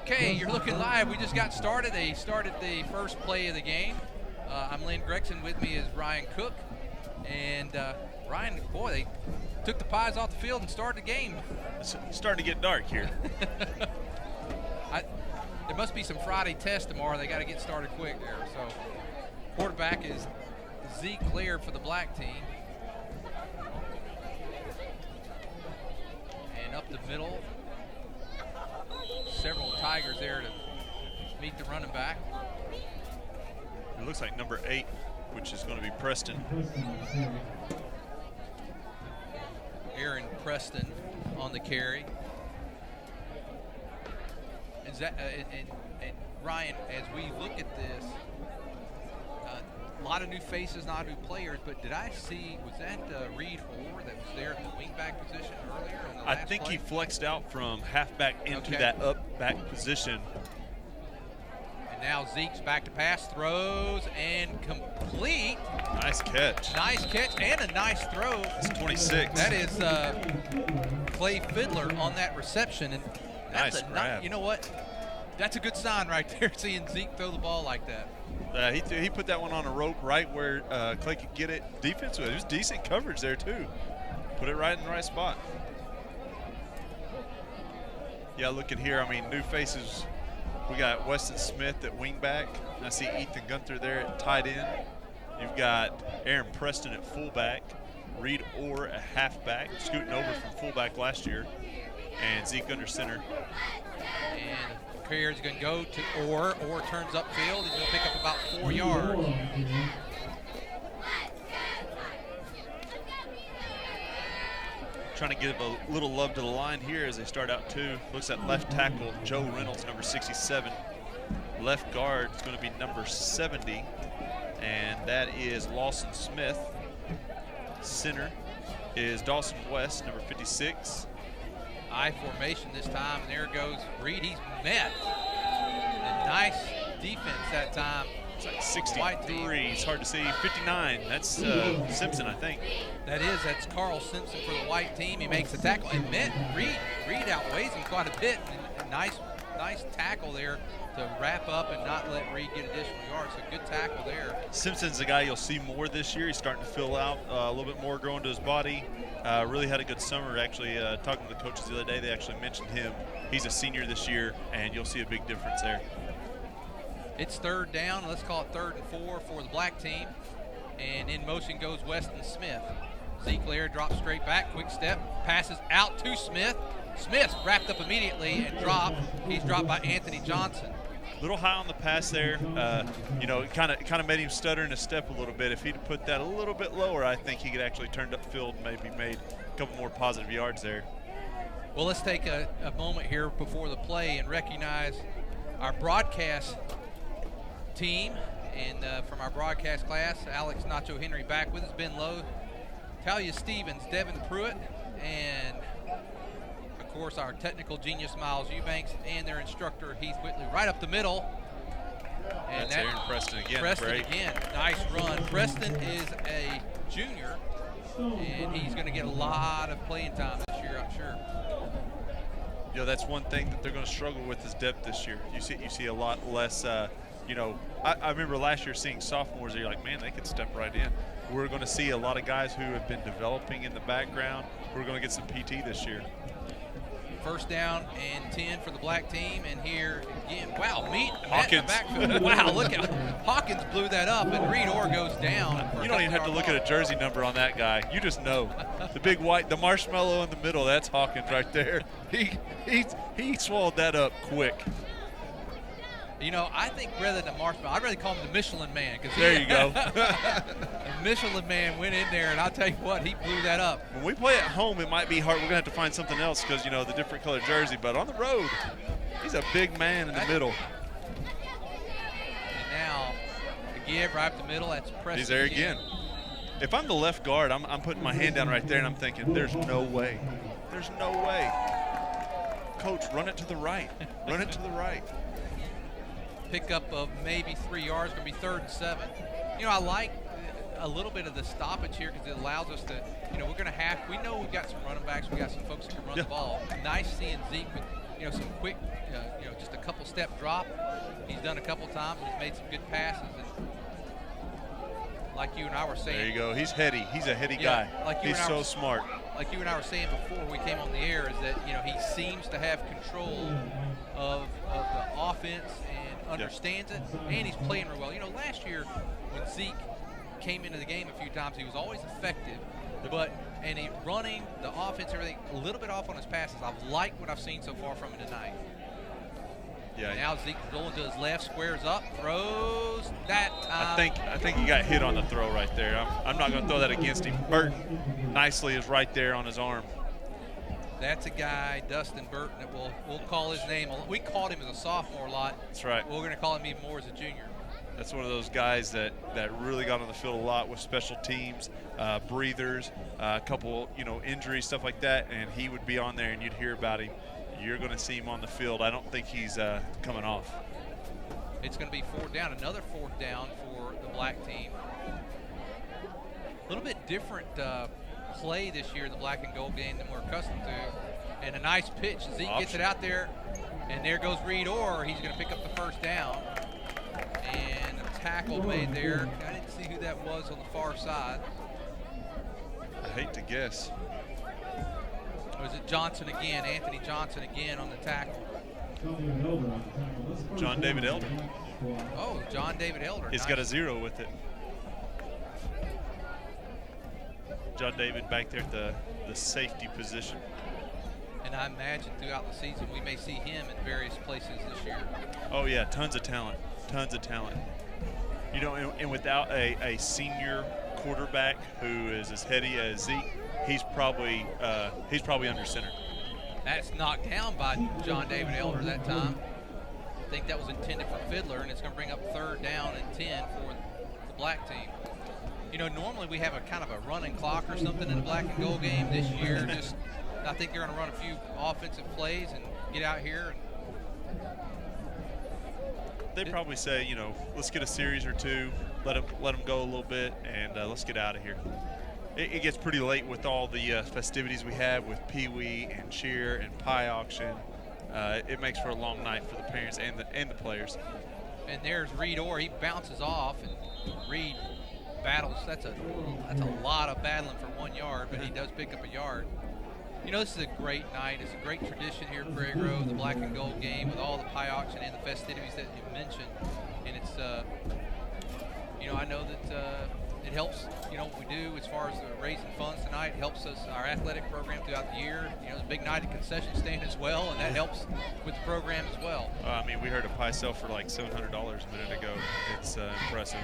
Okay, you're looking live. We just got started. They started the first play of the game. I'm Lynn Gregson. With me is Ryan Cook. And Ryan, boy, they took the Pies off the field and started the game. It's starting to get dark here. There must be some Friday tests tomorrow. They got to get started quick there. So quarterback is Zeke Laird for the black team. And up the middle, several Tigers there to meet the running back. It looks like number 8, which is going to be Preston. Aaron Preston on the carry. Is that, and Ryan, as we look at this, a lot of new faces, not new players, but did I see, was that Reed Orr that was there at the wingback position earlier in the last I think play? he flexed out from halfback into that up back position. And now Zeke's back to pass, throws, and complete. Nice catch. Nice catch and a nice throw. It's 26. That is Clay Fiddler on that reception. And that's Nice grab. You know what? That's a good sign right there, seeing Zeke throw the ball like that. He put that one on a rope right where Clay could get it. Defense, it was decent coverage there too. Put it right in the right spot. Yeah, look at here. I mean, new faces. We got Weston Smith at wingback. I see Ethan Gunther there at tight end. You've got Aaron Preston at fullback. Reed Orr at halfback, scooting over from fullback last year. And Zeke under center. And Prairie is going to go to Orr. Orr turns upfield. He's going to pick up about 4 yards. Trying to give a little love to the line here as they start out two. Looks at left tackle, Joe Reynolds, number 67. Left guard is going to be number 70, and that is Lawson Smith. Center is Dawson West, number 56. I formation this time, and there goes Reed. He's met. And nice defense that time. It's like 63. It's hard to see. 59. That's Simpson, I think. That's Carl Simpson for the white team. He makes the tackle and met Reed outweighs him quite a bit. And nice tackle there to wrap up and not let Reed get additional yards. So good tackle there. Simpson's a guy you'll see more this year. He's starting to fill out a little bit more, growing to his body. Really had a good summer. Actually, talking to the coaches the other day, they actually mentioned him. He's a senior this year, and you'll see a big difference there. It's third down. Let's call it 3rd and 4 for the black team. And in motion goes Weston Smith. Zeke Laird drops straight back, quick step, passes out to Smith. Smith wrapped up immediately and dropped. He's dropped by Anthony Johnson. A little high on the pass there. You know, it kind of made him stutter in his step a little bit. If he'd put that a little bit lower, I think he could actually turned upfield and maybe made a couple more positive yards there. Well, let's take a moment here before the play and recognize our broadcast team. And from our broadcast class, Alex Nacho Henry back with us, Ben Lowe, Talia Stevens, Devin Pruitt, and of course our technical genius Miles Eubanks and their instructor Heath Whitley right up the middle. And that's Aaron Preston again. Preston again, nice run. Preston is a junior, and he's going to get a lot of playing time this year, I'm sure. You know, that's one thing that they're going to struggle with is depth this year. You see a lot less. You know, I remember last year seeing sophomores that you're like, man, they could step right in. We're going to see a lot of guys who have been developing in the background. We're going to get some PT this year. First down and 10 for the black team, and here again, wow, Hawkins. Wow, look at Hawkins blew that up, and Reed Orr goes down. You don't even have to look at a jersey number on that guy. You just know. The big white, the marshmallow in the middle, that's Hawkins right there. He swallowed that up quick. You know, I think rather than Marshmallow, I'd rather call him the Michelin Man. There you go. The Michelin Man went in there, and I'll tell you what, he blew that up. When we play at home, it might be hard. We're going to have to find something else because, you know, the different colored jersey. But on the road, he's a big man in the middle. And now, again, right up the middle, that's Preston. He's there again. If I'm the left guard, I'm putting my hand down right there, and I'm thinking, there's no way. There's no way. Coach, run it to the right. Run it to the right. Pickup of maybe 3 yards, going to be 3rd and 7. You know, I like a little bit of the stoppage here because it allows us to, you know, we know we've got some running backs, we got some folks that can run the ball. Nice seeing Zeke with, some quick, just a couple step drop. He's done a couple times. He's made some good passes. And like you and I were saying. There you go. He's heady. He's a heady Yeah, guy. like you He's and I so were- smart. Like you and I were saying before we came on the air, is that he seems to have control of the offense and understands it, and he's playing real well. Last year when Zeke came into the game a few times, he was always effective, and he running the offense, everything a little bit off on his passes. I've liked what I've seen so far from him tonight. Yeah. Now Zeke rolling to his left, squares up, throws that time. I think he got hit on the throw right there. I'm not going to throw that against him. Burton nicely is right there on his arm. That's a guy, Dustin Burton, that we'll call his name. We called him as a sophomore a lot. That's right. We're going to call him even more as a junior. That's one of those guys that really got on the field a lot with special teams, breathers, a couple, injuries, stuff like that, and he would be on there and you'd hear about him. You're going to see him on the field. I don't think he's coming off. It's going to be fourth down, another fourth down for the black team. A little bit different play this year, the black and gold game, than we're accustomed to. And a nice pitch. Zeke gets it out there, and there goes Reed Orr. He's going to pick up the first down. And a tackle made there. I didn't see who that was on the far side. I hate to guess. Or is it Johnson again? Anthony Johnson again on the tackle. John David Elder. Oh, John David Elder. He's got a 0 with it. John David back there at the safety position. And I imagine throughout the season we may see him in various places this year. Oh, yeah, tons of talent. Tons of talent. And without a senior quarterback who is as heady as Zeke, he's probably under center. That's knocked down by John David Elder that time. I think that was intended for Fiddler, and it's going to bring up third down and 10 for the black team. Normally we have a kind of a running clock or something in the black and gold game. This year, I think they're going to run a few offensive plays and get out here. They probably say, let's get a series or two, let them go a little bit, and let's get out of here. It gets pretty late with all the festivities we have with Pee Wee and cheer and pie auction. It makes for a long night for the parents and the players. And there's Reed Orr. He bounces off, and Reed battles. That's a lot of battling for 1 yard, but he does pick up a yard. This is a great night. It's a great tradition here at Prairie Grove, the black and gold game with all the pie auction and the festivities that you mentioned. And it's, I know that it helps, what we do as far as raising funds tonight. It helps us, our athletic program throughout the year. It's a big night at concession stand as well, and that helps with the program as well. We heard a pie sell for like $700 a minute ago. It's impressive.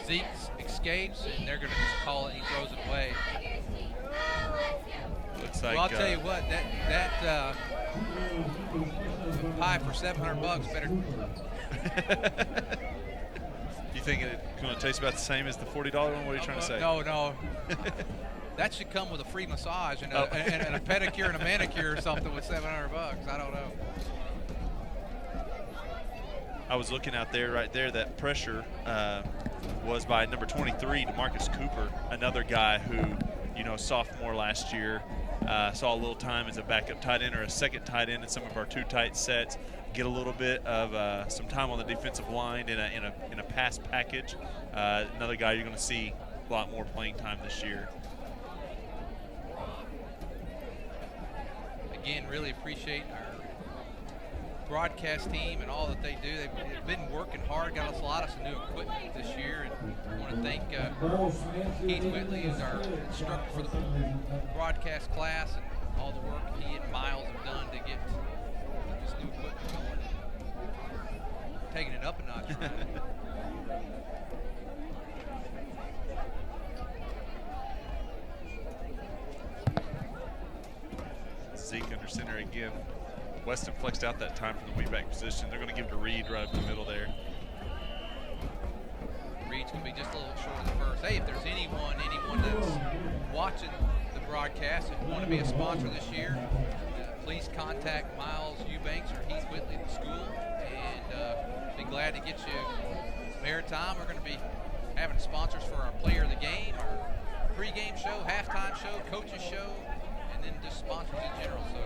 Zeke escapes, and they're going to just call it. He throws it away. Looks like. Well, I'll tell you what, that pie for $700 better. You think it's going to taste about the same as the $40 one? What are you trying to say? No. That should come with a free massage and a pedicure and a manicure or something with $700. I don't know. I was looking out there, right there, that pressure was by number 23, DeMarcus Cooper, another guy who, sophomore last year, saw a little time as a backup tight end or a second tight end in some of our two tight sets, get a little bit of some time on the defensive line in a pass package. Another guy you're going to see a lot more playing time this year. Again, really appreciate our broadcast team and all that they do. They've been working hard, got us a lot of some new equipment this year, and I want to thank Keith Whitley, who's our instructor for the broadcast class, and all the work he and Miles have done to get this new equipment going. Taking it up a notch. Zeke under center again. Weston flexed out that time from the wing back position. They're going to give it to Reed right up the middle there. Reed's going to be just a little short of the first. Hey, if there's anyone that's watching the broadcast and want to be a sponsor this year, please contact Miles Eubanks or Heath Whitley at the school, and be glad to get you some airtime. We're going to be having sponsors for our player of the game, our pregame show, halftime show, coaches show, and then just sponsors in general. So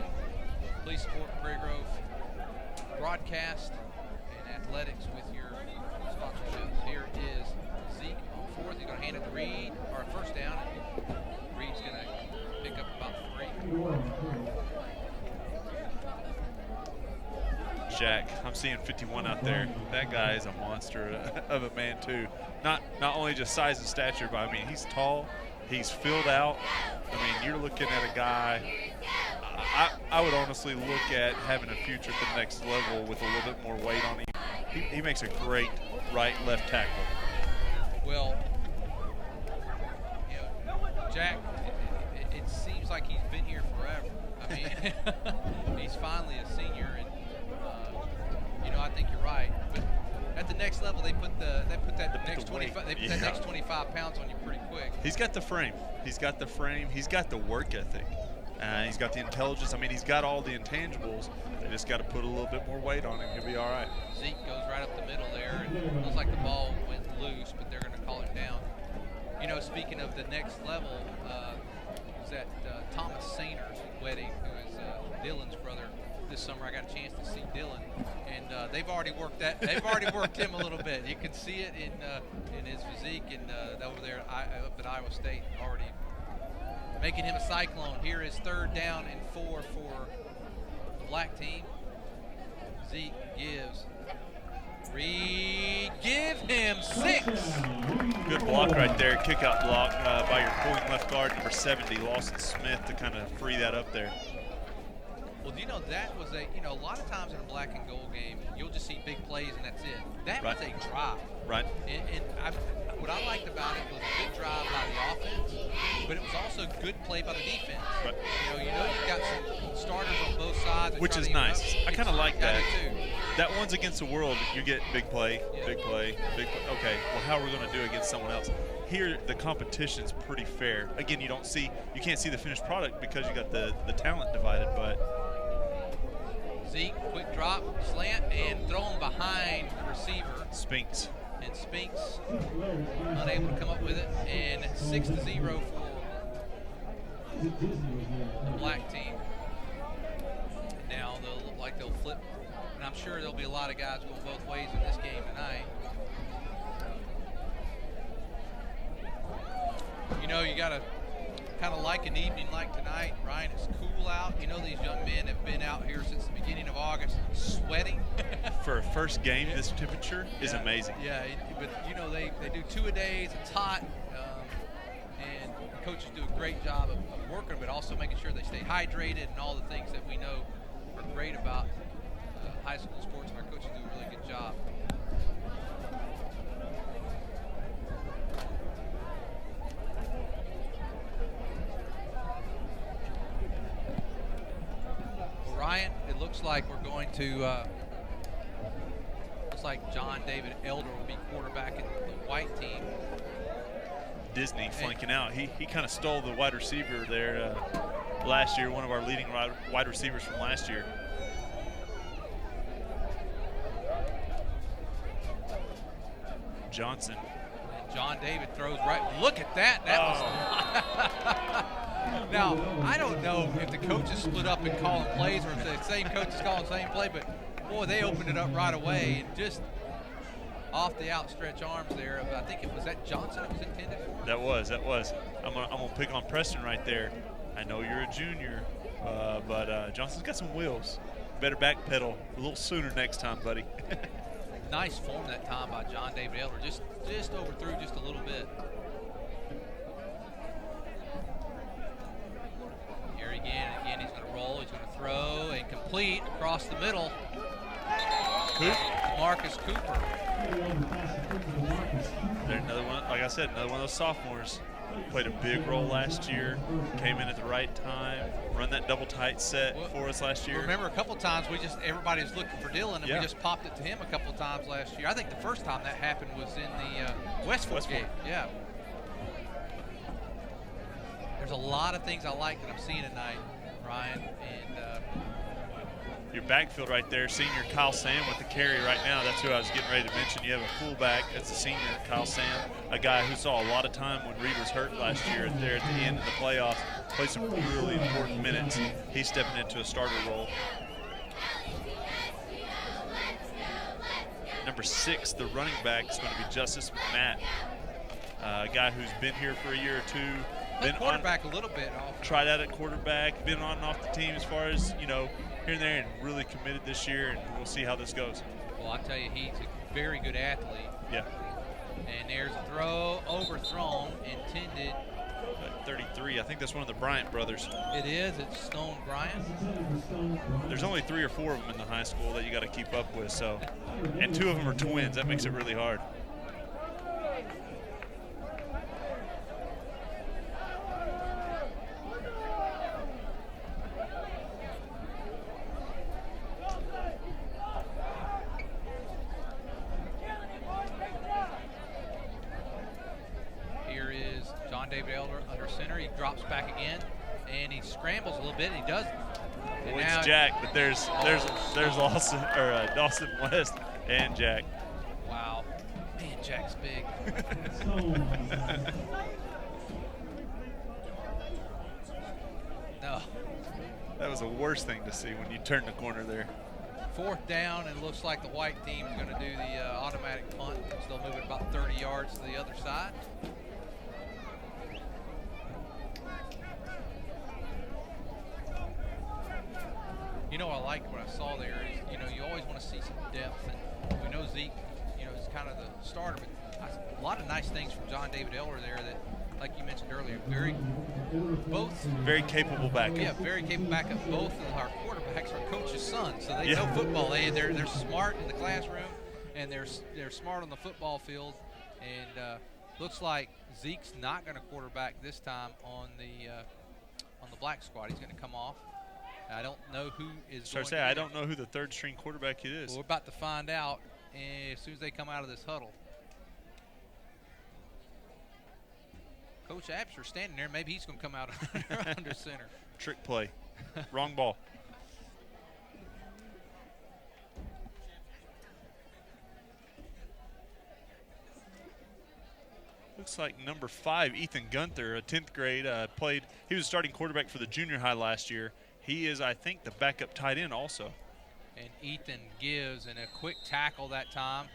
please support Prairie Grove broadcast and athletics with your sponsorships. Here is Zeke on fourth. He's going to hand it to Reed, or first down. Reed's going to pick up about 3. Jack, I'm seeing 51 out there. That guy is a monster of a man too. Not only just size and stature, but I mean he's tall, he's filled out. I mean you're looking at a guy. I would honestly look at having a future at the next level with a little bit more weight on him. He makes a great right-left tackle. Well, you know, Jack, it seems like he's been here forever. I mean, he's finally a senior, and you know, I think you're right. But at the next level, they put that next 25 pounds on you pretty quick. He's got the frame. He's got the frame. He's got the work ethic. He's got the intelligence. I mean, he's got all the intangibles. They just got to put a little bit more weight on him. He'll be all right. Zeke goes right up the middle there, and it looks like the ball went loose, but they're going to call it down. You know, speaking of the next level, was at Thomas Sainer's wedding, who is Dylan's brother. This summer, I got a chance to see Dylan, and they've already worked that. They've already worked him a little bit. You can see it in his physique, and over there up at Iowa State, already making him a cyclone. Here is third down and 4 for the black team. Zeke gives. Reed, give him 6. Good block right there. Kick out block by your pulling left guard, number 70, Lawson Smith, to kind of free that up there. Well, you know, that was a lot of times in a black and gold game, you'll just see big plays and that's it. That was a drive. Right. And what I liked about it was a good drive by the offense, but it was also good play by the defense. Right. You know you've got some starters on both sides. Which is nice. I kind of like that. I do too. That one's against the world. You get big play, big play, big play. Okay, well, how are we going to do it against someone else? Here, the competition's pretty fair. Again, you can't see the finished product because you got the talent divided, but Zeke, quick drop, slant, and thrown behind the receiver. Spinks. And Spinks unable to come up with it, and 6-0 for the black team. Now they'll look like they'll flip, and I'm sure there'll be a lot of guys going both ways in this game tonight. You know, you got to kind of like an evening like tonight, Ryan. It's cool out. You know, these young men have been out here since the beginning of August sweating. For a first game, this temperature is amazing. Yeah, but you know, they do 2-a-days. It's hot, and the coaches do a great job of working, but also making sure they stay hydrated and all the things that we know are great about high school sports, and our coaches do a really good job. Ryan, it looks like we're going to, looks like John David Elder will be quarterback in the white team. Disney flanking out. He kind of stole the wide receiver there last year, one of our leading wide receivers from last year. Johnson. And John David throws right. Look at that. That was. Now, I don't know if the coaches split up and calling plays or if the same coach is calling the same play, but boy, they opened it up right away and just off the outstretched arms there. I think it was that Johnson it was intended for. That was. I'm gonna pick on Preston right there. I know you're a junior, but Johnson's got some wheels. Better backpedal a little sooner next time, buddy. Nice form that time by John David Elder. Just overthrew just a little bit. Here again, he's going to roll, he's going to throw, and complete across the middle. Marcus Cooper. There's another one, like I said, another one of those sophomores. Played a big role last year, came in at the right time, run that double tight set for us last year. Remember, a couple times everybody was looking for Dylan, and we just popped it to him a couple times last year. I think the first time that happened was in the Westford game. Yeah. There's a lot of things I like that I'm seeing tonight, Ryan, and your backfield right there, senior Kyle Sam with the carry right now. That's who I was getting ready to mention. You have a fullback. That's the senior Kyle Sam, a guy who saw a lot of time when Reed was hurt last year there at the end of the playoffs. Played some really important minutes. He's stepping into a starter role. Number 6, the running back, is going to be Justice McMatt, a guy who's been here for a year or two. Been quarterback a little bit. Tried out at quarterback, been on and off the team as far as, you know, here and there, and really committed this year, and we'll see how this goes. Well, I tell you, he's a very good athlete. Yeah. And there's a throw, overthrown, intended. 33, I think that's one of the Bryant brothers. It is, it's Stone Bryant. There's only 3 or 4 of them in the high school that you got to keep up with, so. And 2 of them are twins, that makes it really hard. David Elder under center. He drops back again, and he scrambles a little bit. And he does. Well, it's Jack, but there's Lawson or Dawson West and Jack. Wow, man, Jack's big. No. That was the worst thing to see when you turn the corner there. 4th down, and it looks like the white team's going to do the automatic punt. So they'll move it about 30 yards to the other side. You know, I liked what I saw there is, you know, you always want to see some depth, and we know Zeke, you know, is kind of the starter, but a lot of nice things from John David Elder there that, like you mentioned earlier, very capable backup. Yeah, very capable backup. Both of our quarterbacks are coach's sons, so they know football. They're smart in the classroom, and they're smart on the football field, and looks like Zeke's not going to quarterback this time on the black squad. He's going to come off. I don't know who is going to I don't know who the 3rd string quarterback it is. Well, we're about to find out as soon as they come out of this huddle. Coach Absher standing there. Maybe he's going to come out under center. Trick play. Wrong ball. Looks like number 5, Ethan Gunther, a 10th grade, he was starting quarterback for the junior high last year. He is, I think, the backup tight end also. And Ethan gives, and a quick tackle that time.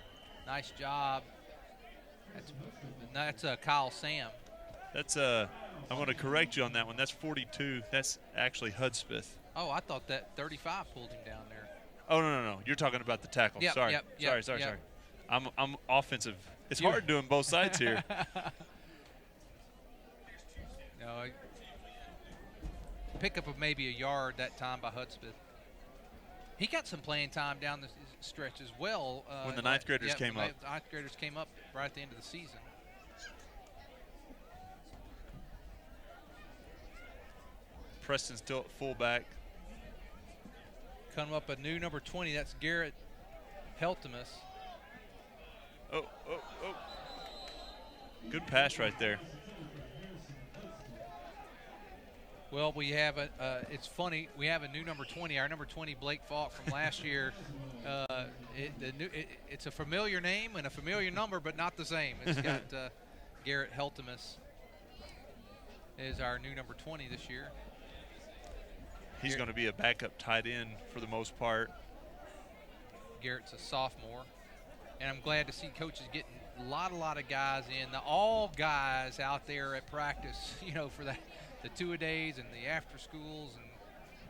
Nice job. That's Kyle Sam. That's I'm going to correct you on that one. That's 42. That's actually Hudspeth. Oh, I thought that 35 pulled him down there. Oh, no. You're talking about the tackle. Yep, sorry. Yep. Sorry. I'm offensive. It's hard doing both sides here. No, pickup of maybe a yard that time by Hudspeth. He got some playing time down the stretch as well. When the 9th graders came up. The 9th graders came up right at the end of the season. Preston still at fullback. Coming up a new number 20. That's Garrett Heltemus. Oh. Good pass right there. Well, we have it's funny. We have a new number 20. Our number 20, Blake Falk from last year. It's a familiar name and a familiar number, but not the same. It's got Garrett Heltemus is our new number 20 this year. He's going to be a backup tight end for the most part. Garrett's a sophomore, and I'm glad to see coaches getting a lot of guys in. All guys out there at practice, you know, for the two-a-days and the after schools, and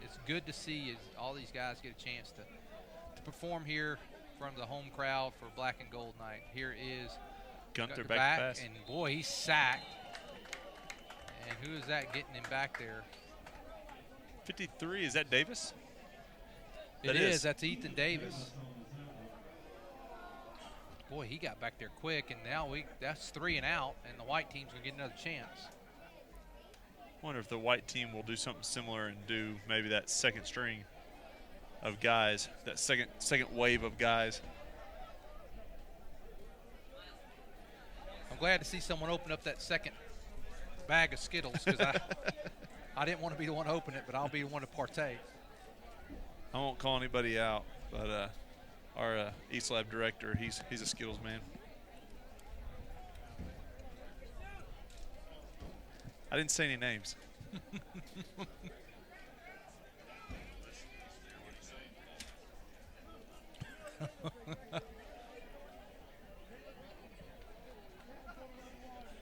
it's good to see all these guys get a chance to perform here from the home crowd for Black and Gold Night. Here is Gunther back pass. And boy, he's sacked. And who is that getting him back there? 53, is that Davis? It is. That's Ethan Davis. Boy, he got back there quick, and now that's 3 and out, and the white team's going to get another chance. I wonder if the white team will do something similar and do maybe that second string of guys, that second wave of guys. I'm glad to see someone open up that second bag of Skittles, because I didn't want to be the one to open it, but I'll be the one to partake. I won't call anybody out, but our East Lab director, he's a skills man. I didn't say any names.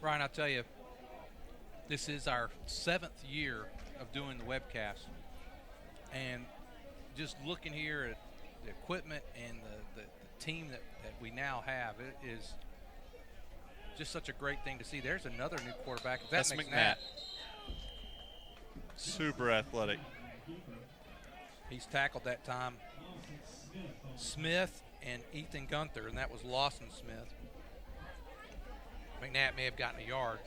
Ryan, I'll tell you, this is our 7th year of doing the webcast. And just looking here at the equipment and the team that we now have, it is just such a great thing to see. There's another new quarterback. That's McNatt. Super athletic. He's tackled that time Smith and Ethan Gunther, and that was Lawson Smith. McNatt may have gotten a yard.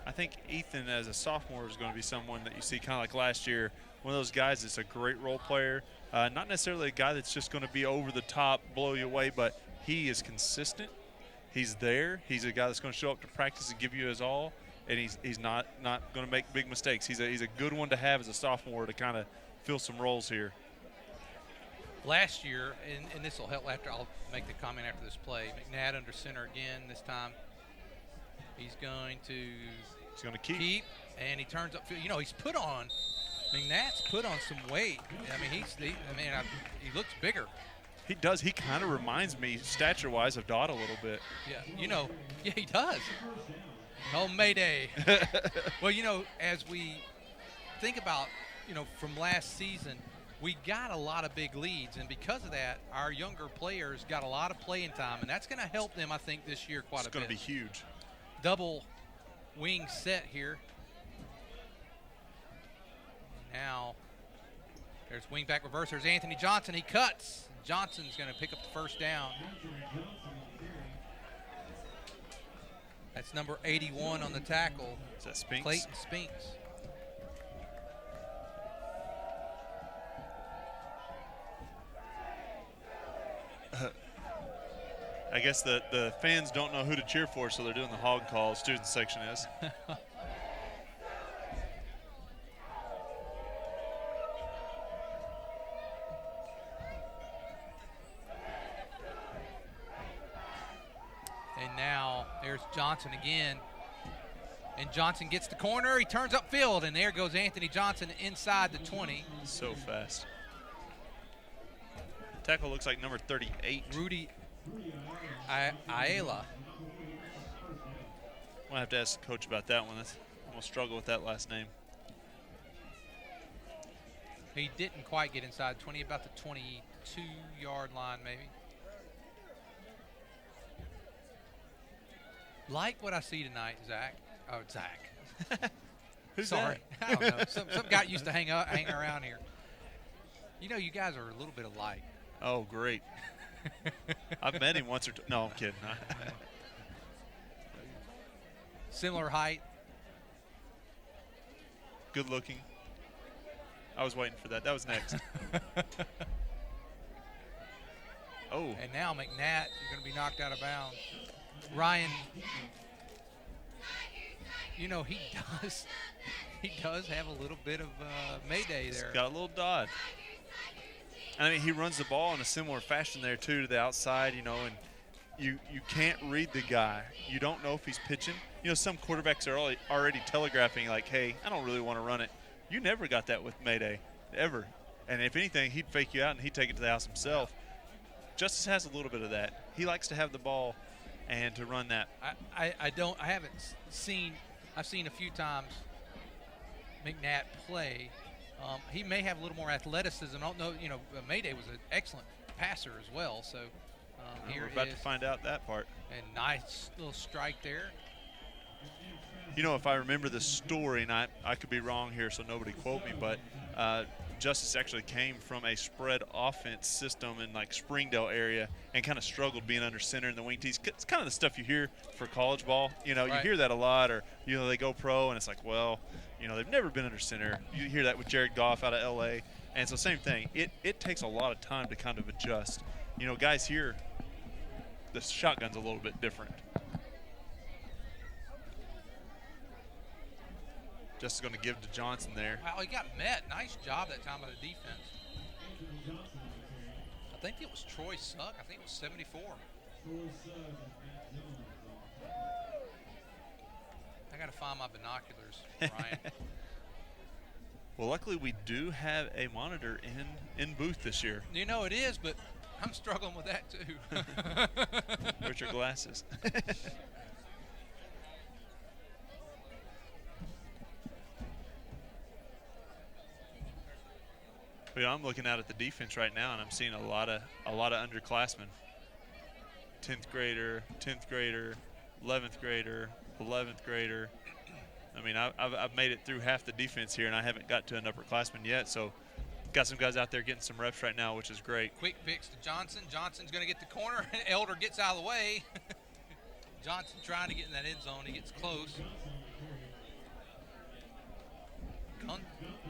I think Ethan, as a sophomore, is going to be someone that you see kind of like last year. One of those guys that's a great role player. Not necessarily a guy that's just going to be over the top, blow you away, but he is consistent. He's there. He's a guy that's going to show up to practice and give you his all, and he's not going to make big mistakes. He's a good one to have as a sophomore to kind of fill some roles here. Last year, and this will help after I'll make the comment after this play, McNatt under center again this time. He's going to keep, and he turns up. You know, he's put on. McNatt's put on some weight. I mean, he looks bigger. He does. He kind of reminds me, stature-wise, of Dodd a little bit. Yeah, he does. Oh, Mayday. Well, as we think about, from last season, we got a lot of big leads, and because of that, our younger players got a lot of playing time, and that's going to help them, I think, this year quite a bit. It's going to be huge. Double wing set here. Now, there's wing back reverse. There's Anthony Johnson. He cuts. Johnson's going to pick up the first down. That's number 81 on the tackle. Is that Spinks? Clayton Spinks. I guess the fans don't know who to cheer for, so they're doing the hog call. Student section is. And now there's Johnson again. And Johnson gets the corner. He turns upfield, and there goes Anthony Johnson inside the 20. So fast. Tackle looks like number 38. Rudy Ayala. I'll have to ask the coach about that one. I'm going to struggle with that last name. He didn't quite get inside 20, about the 22-yard line maybe. Like what I see tonight, Zach. Oh, Zach. Who's Sorry. that? I don't know. Some guy used to hang around here. You guys are a little bit alike. Oh, great. I've met him once or twice. No, I'm kidding. Similar height. Good looking. I was waiting for that. That was next. Oh. And now McNatt is going to be knocked out of bounds. Ryan, he does have a little bit of mayday there. He's got a little dodge. I mean, he runs the ball in a similar fashion there, too, to the outside, and you can't read the guy. You don't know if he's pitching. Some quarterbacks are already telegraphing, like, hey, I don't really want to run it. You never got that with Mayday, ever. And if anything, he'd fake you out, and he'd take it to the house himself. Justice has a little bit of that. He likes to have the ball and to run that. I've seen a few times McNatt play. He may have a little more athleticism. I don't know. Mayday was an excellent passer as well. So here we're about to find out that part. And nice little strike there. If I remember the story, and I could be wrong here, so nobody quote me, but Justice actually came from a spread offense system in like Springdale area and kind of struggled being under center in the wing tees. It's kind of the stuff you hear for college ball. Right. You hear that a lot, or they go pro and it's like, well, they've never been under center. You hear that with Jared Goff out of LA, and so same thing. It takes a lot of time to kind of adjust. Guys here, the shotgun's a little bit different. Just going to give to Johnson there. Wow, he got met. Nice job that time by the defense. think it was Troy Suck. I think it was 74. I got to find my binoculars, Ryan. Well, luckily we do have a monitor in booth this year. You know it is, but I'm struggling with that too. Where's your glasses? But I'm looking out at the defense right now, and I'm seeing a lot of underclassmen. 10th grader, 10th grader, 11th grader, 11th grader. I mean, I've made it through half the defense here, and I haven't got to an upperclassman yet. So, got some guys out there getting some reps right now, which is great. Quick fix to Johnson. Johnson's going to get the corner. Elder gets out of the way. Johnson trying to get in that end zone. He gets close.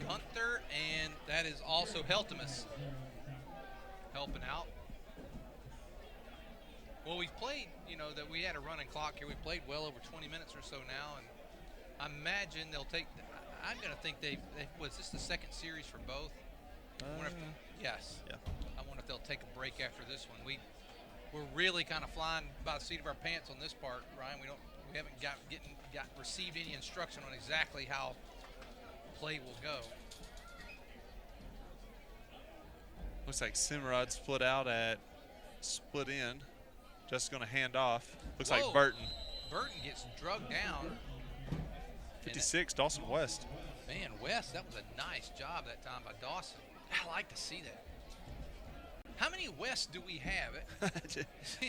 Gunther, and that is also Heltemus helping out. Well, we've played, that we had a running clock here. We played well over 20 minutes or so now, and I imagine they'll take. I'm going to think was this the second series for both? Yes. Yeah. I wonder if they'll take a break after this one. We're really kind of flying by the seat of our pants on this part, Ryan. We haven't received any instruction on exactly how play will go. Looks like Simrod split in. Just going to hand off. Looks like Burton. Burton gets drugged down. 56, Dawson West. Man, West, that was a nice job that time by Dawson. I like to see that. How many Wests do we have?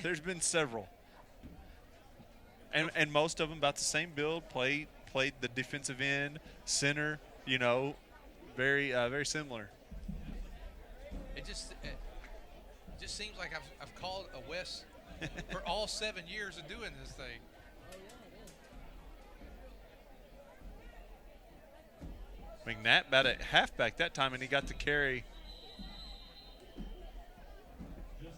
There's been several. And most of them about the same build, played the defensive end, center, very similar. It just seems like I've called a West for all 7 years of doing this thing. McNatt bat at halfback that time, and he got the carry. It's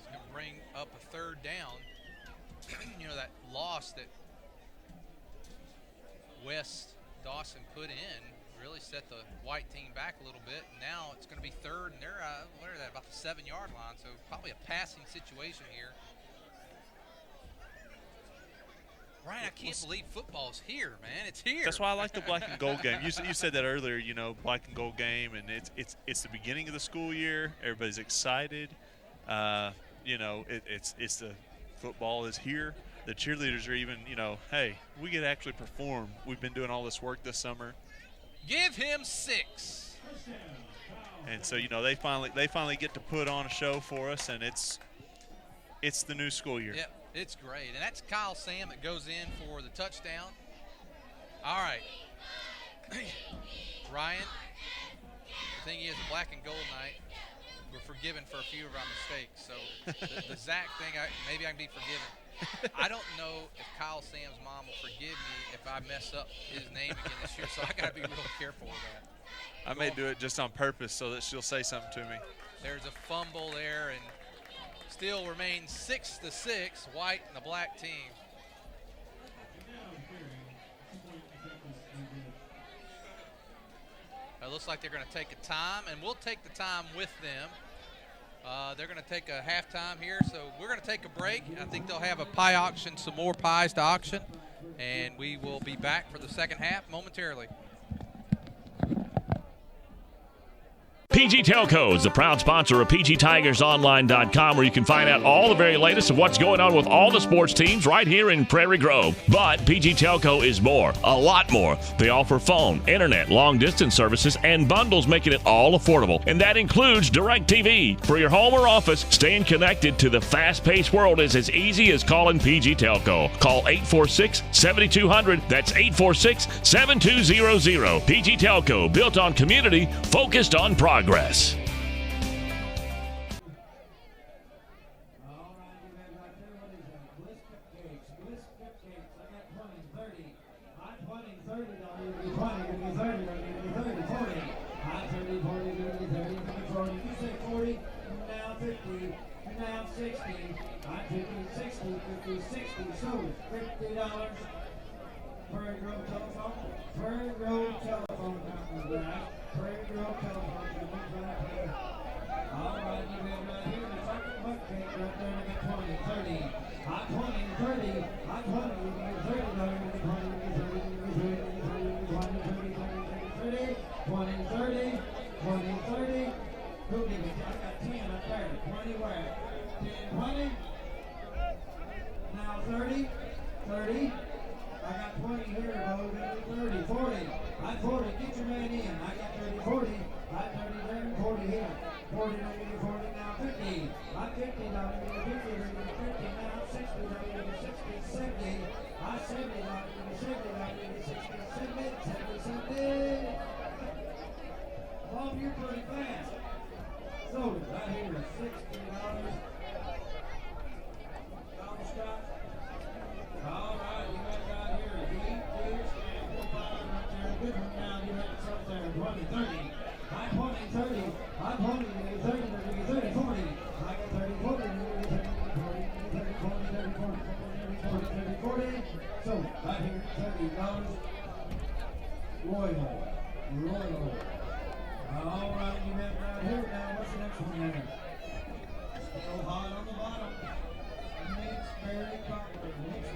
going to bring up a third down. That loss that Dawson put in really set the white team back a little bit. And now it's going to be third, and they're about the 7-yard line, so probably a passing situation here. Ryan, I can't believe football's here, man. It's here. That's why I like the black and gold game. You said that earlier, black and gold game, and it's the beginning of the school year. Everybody's excited. It's the football is here. The cheerleaders are even, hey, we get to actually perform. We've been doing all this work this summer. Give him 6. And so, they finally get to put on a show for us, and it's the new school year. Yep. It's great. And that's Kyle Sam that goes in for the touchdown. All right. Ryan, the thing is, black and gold night, we're forgiven for a few of our mistakes. So the Zach thing, maybe I can be forgiven. I don't know if Kyle Sam's mom will forgive me if I mess up his name again this year, so I got to be real careful with that. I may do it just on purpose so that she'll say something to me. There's a fumble there, and still remains 6-6, white and the black team. It looks like they're going to take a time, and we'll take the time with them. They're going to take a halftime here, so we're going to take a break. I think they'll have a pie auction, some more pies to auction, and we will be back for the second half momentarily. PG Telco is the proud sponsor of PGTigersOnline.com, where you can find out all the very latest of what's going on with all the sports teams right here in Prairie Grove. But PG Telco is more, a lot more. They offer phone, internet, long-distance services, and bundles, making it all affordable. And that includes DirecTV. For your home or office, staying connected to the fast-paced world is as easy as calling PG Telco. Call 846-7200. That's 846-7200. PG Telco, built on community, focused on progress. Prairie Grove telephone. Prairie Grove telephone company, guys. Prairie Grove telephone company right here. All right, you have right here the chocolate butt cake right there to get 20, 30. Hot 20, 30. Hot 20, you can get 30, $20, you get 20, you get 30, you get 30, you get 30, 20, 30, 20, 30, 20, 30. Who give it? I got 10 up there. 20 where? 10, 20. Now 30, 30. I got 20 here, Bo. 30, 40. I 40. Get your man in. I got 30, 40. I 30 there, 40 here. 40, don't give me 40 now. 50. I 50, don't give me 50. Don't give me 50 now. 60, don't give me 60. 70. I 70, don't give me 70. Don't give me 60. 70, 70, 70. Bob, you're pretty fast. So, right here, $60. Donald Scott. All right, you got right here. Deep, fierce, and right there. Good one now. You have it up there. 20, 30. I 20, 30. I 20, 30, 30, 40. I got 30, 40, 30, 40, 30, 40, 30, 40, 30, 40, 30, 40. So, right here, $30. Royal. All right, you have right here now. What's the next one there? Still hot on the bottom.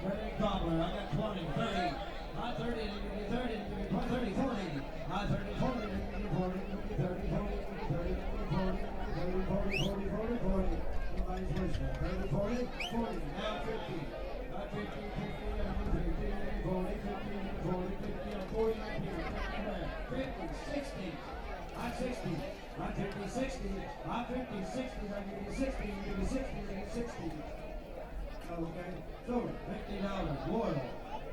Berry cobbler. I got 20, 30. I 30, you give me 30, you give me 30, 40. I 30, 40, you give me 40, you give me 30, 40, you give me 30, you give me 40, 30, 40, 40, 40, 40. Nobody's listening. 30, 40, 40. Now 50. I 50, 50, I'm 50, 40, 50, 40, 50, I'm 40, I'm here. 50, 60. I 60. I 50, 60. I 50, 60. I give you 60. You give me 60. You give me 60. Okay. So $50.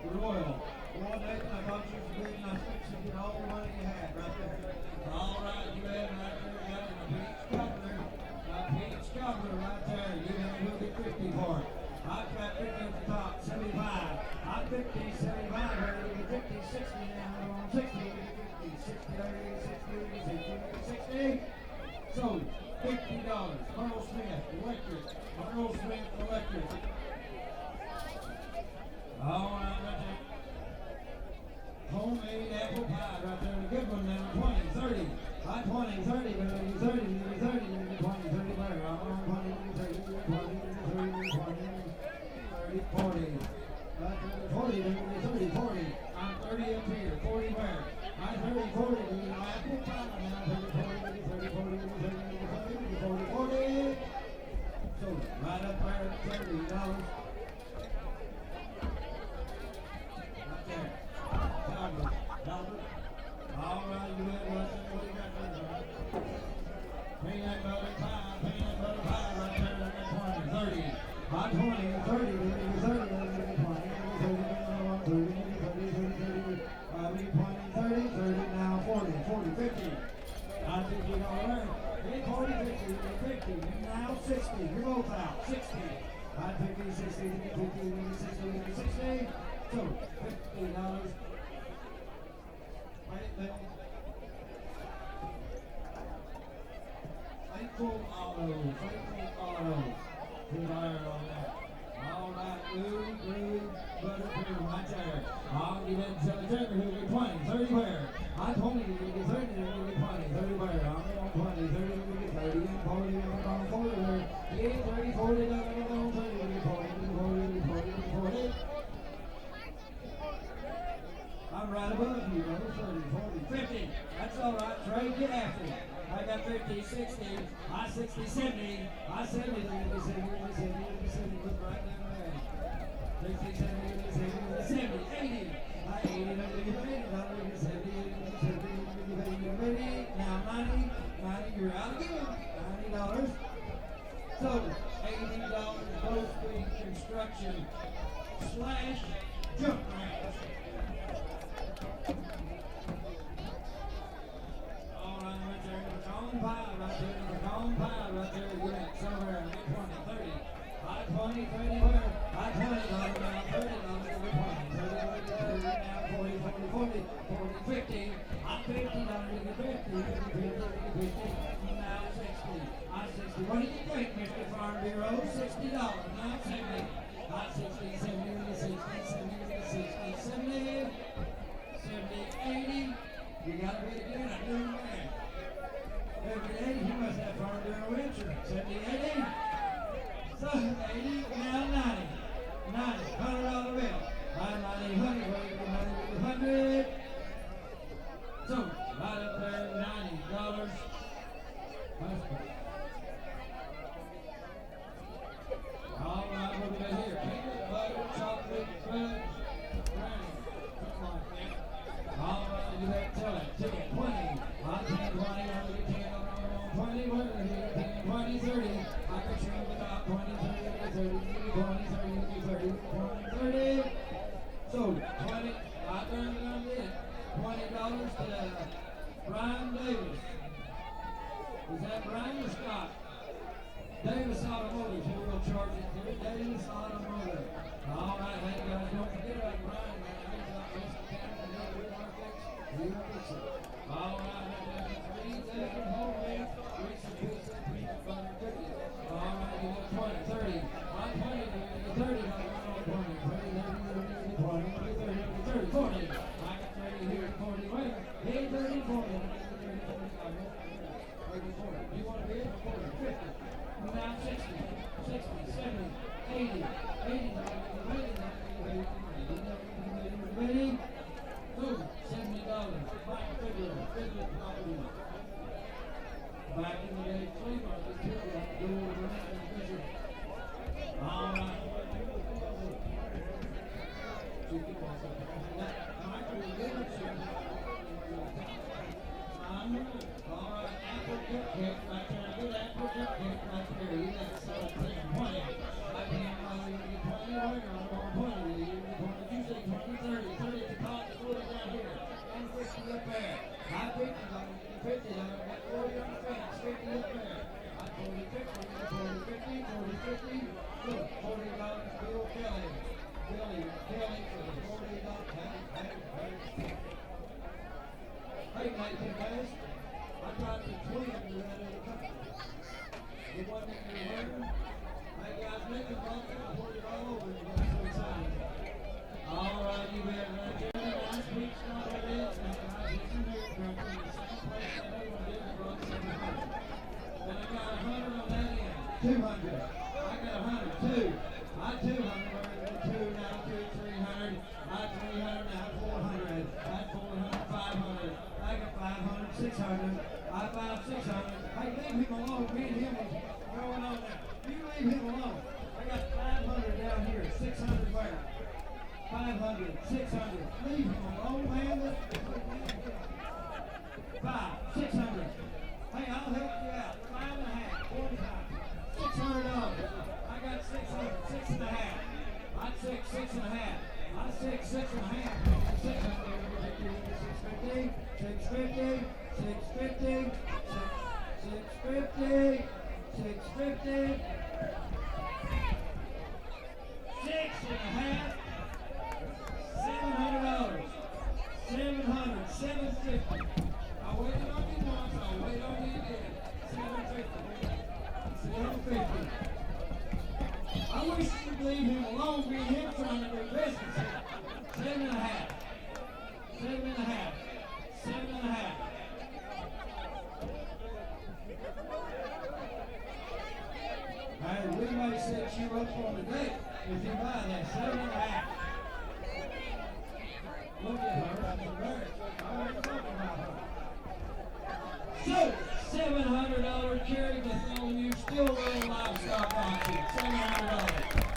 Royal. Boy, Nathan, I thought you was bleeding. I fixed to get all the money you had right there. All right, you have right there. You got a peach cobbler. A peach cobbler right there. You have a little bit 50 for it. I've got 50 at the top. 75. I'm 50, 75. You get 50, 60 now. I'm on 60. You get 50, 60, 60, 60. So $50. Earl Smith Electric. Earl Smith Electric. All right, right there. Homemade apple pie right there. A good one now. 20, 30. I 20, 30. 30, 30, 30, 20, 30 better. I'm on 20, 30, 20, 30, 20, 40. 40, 30, 40. I'm 30 up here. 40 where? I 30, 40. Apple pie now. 30, 40, 30, 40, 30, 40, 40. So, right up there, $30. All right, you have what you got there. Peanut butter pie right there. I got 20, 30. I 20, 30, 30, 30, 30, now 40, 40, 50. I think you know where. 40, 50, 50, now 60. You're both out. 60. I 50, 60, 50, 60, 60. So $50. Faithful Auto. Good iron on that. All right, blue, buttercream right there. I'll give it to the Taylor who get 20, 30 where? I 20, you get 30, you get 20, 30 where? I'm on 20, 30, you get 30, and 40, I'm on 40 where? Yeah, 30, 40, I'm on 30, you get 40, 40, 40. I'm right above you, bro. 30, 40, 50. That's all right, Trey. Get after it. I got 50, 60. I 60, 70. I 70. Look at 70. Look right down there. 60, 70, 70, 80. I 80. Look at 70. 70. Now 90. 90. You're out again. $90. So $80 both the construction / jump ranch. All right, right there. Pecan pie right there. Pecan pie right there. You got somewhere. Get 20, 30. I 20, 30 where? I 20 now. 30 now. 30 now. 40, 40, 40, 40, 50. I 50 now. 50, 50. Now 60. I 60. What do you think, Mr. Farm Bureau? $60. Now 70. I 60, 70, 60, 70, 60, 70. that Brian or Scott? Davis Automotive, who will charge it to Davis Automotive. All right, hey guys, don't forget about Brian, man. He's out West County, he'll fix it. All right, that's 3,000 homemade Reese's Pieces of peanut butter cookies. All right, you got 20, 30. On 20, you got 30. On 20, 30, 40. I got 30 here, 40. Wait, hey, 30, 40. 40. You want to be 40, 50. Now 60, 70, 80, 80, ready? Move, $70. Fiddler property. Back in the day, flea market, too, like go around and visit. All right. All right, apple cupcake, back there, good apple cupcake right there. You got 20. I can't allow you to get 20 right or I'm going 20. You say 20, 30, 30 at the top, 40 down here, and 50 up there. I 50, I'm 50, I'm got 40 on the fence, 50 up there. I 40, 50, 40, 50, 40, 50. Look, $40 Bill Kelly. Kelly for the $40. Hey, Nathan West. I got the twin to that other company. It wasn't in your wearing. Hey guys, make it bump and pour it all over and get so excited. All right, you better right there. Last week's not what it is. Now, guys, it's in there. We're going to the same place that everyone did and brought 700. Then I got 100 on that end. 200. I got 100. 2. I 200. We're at 2 now. 2, 300. I 300 now. 400. I 400. 500. I got 500. 600. I 5, 600. Hey, leave him alone. Me and him was going on there. You leave him alone. I got 500 down here. 600 where? 500, 600. Leave him alone, man. 5, 600. Hey, I'll help you out. 5.5, 45. $600. I got 600, 6.5. I 6.5. I 6.5. 650, 650, 650, 650, 650, 6.5. $700. 700, 750. I waited on you once, I'll wait on you again. 750. 750. I wish you'd leave him alone, me and him trying to do business. 7.5. 7.5. 7.5. Hey, we may set you up on the date if you buy that 7.5. Look at her, I'm embarrassed. I wasn't talking about her. So, $700 carry that's on you, still running livestock auction. $700.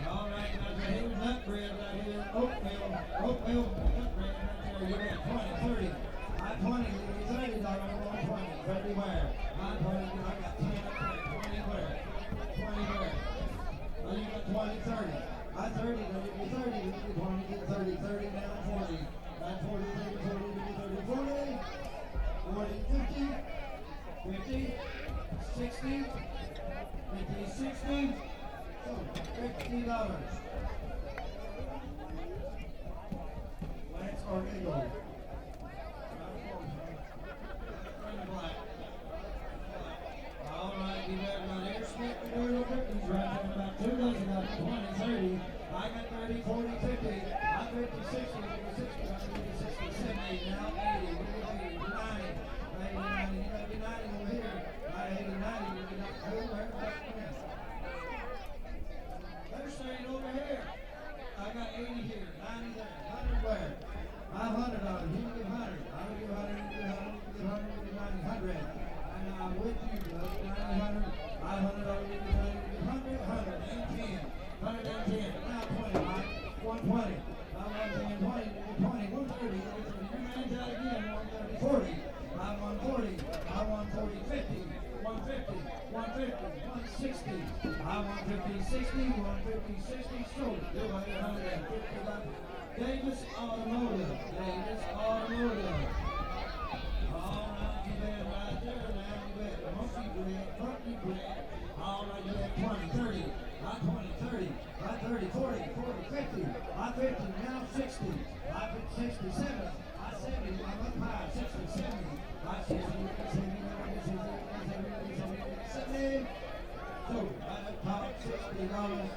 All right, guys, here's nut bread right here. Oatmeal, nut bread right there. You got 20, 30. I 20, $30 on 20. 30 where? I 20, I got 10 up there. 20 where? 20 where? Oh, you got 20, 30. I 30, no, you get 30, you get 20, get 30, 30 now, 40. I 40, 30, 40, you get 30, 40. 40, 50, 50, 60, 50, 60. So, $50. Lance Ornego. Black. All right, you got my air snip and noodle cookies right there, about 2 dozen of them, 20, 30. I got 30, 40, 50. I 50, 60, 60, 60, 70, now 80, 80, 90, 90, 90, you gotta be 90 over here. I 80, 90, you got cool, they're staying over here. I got 80 here, 90 there, 100 where? $100. You give 100. I will give 100, you give 100, you give 100, you give 90, 100. And I'm with you, 900, $500, you give 100, 100, 110, 110. Now 20, Mike. 120. I'm 110, 20, you give 20, 130, you give 30. Your man's out again, 130, 40. I'm 140, I'm 140, 50, 150, 150, 160. I'm 150, 60, 150, 60. So, you're right, $150. Davis Automotive. Davis Automotive. All right, you bet right there now. You bet. Monkey bread. All right, you bet 20, 30. High 20, 30. High 30, 40, 50. High 50, now 60. High 50, 60, 70. High 70, I'm up high, 60, 70. High 60, 70. So, right up top, $60.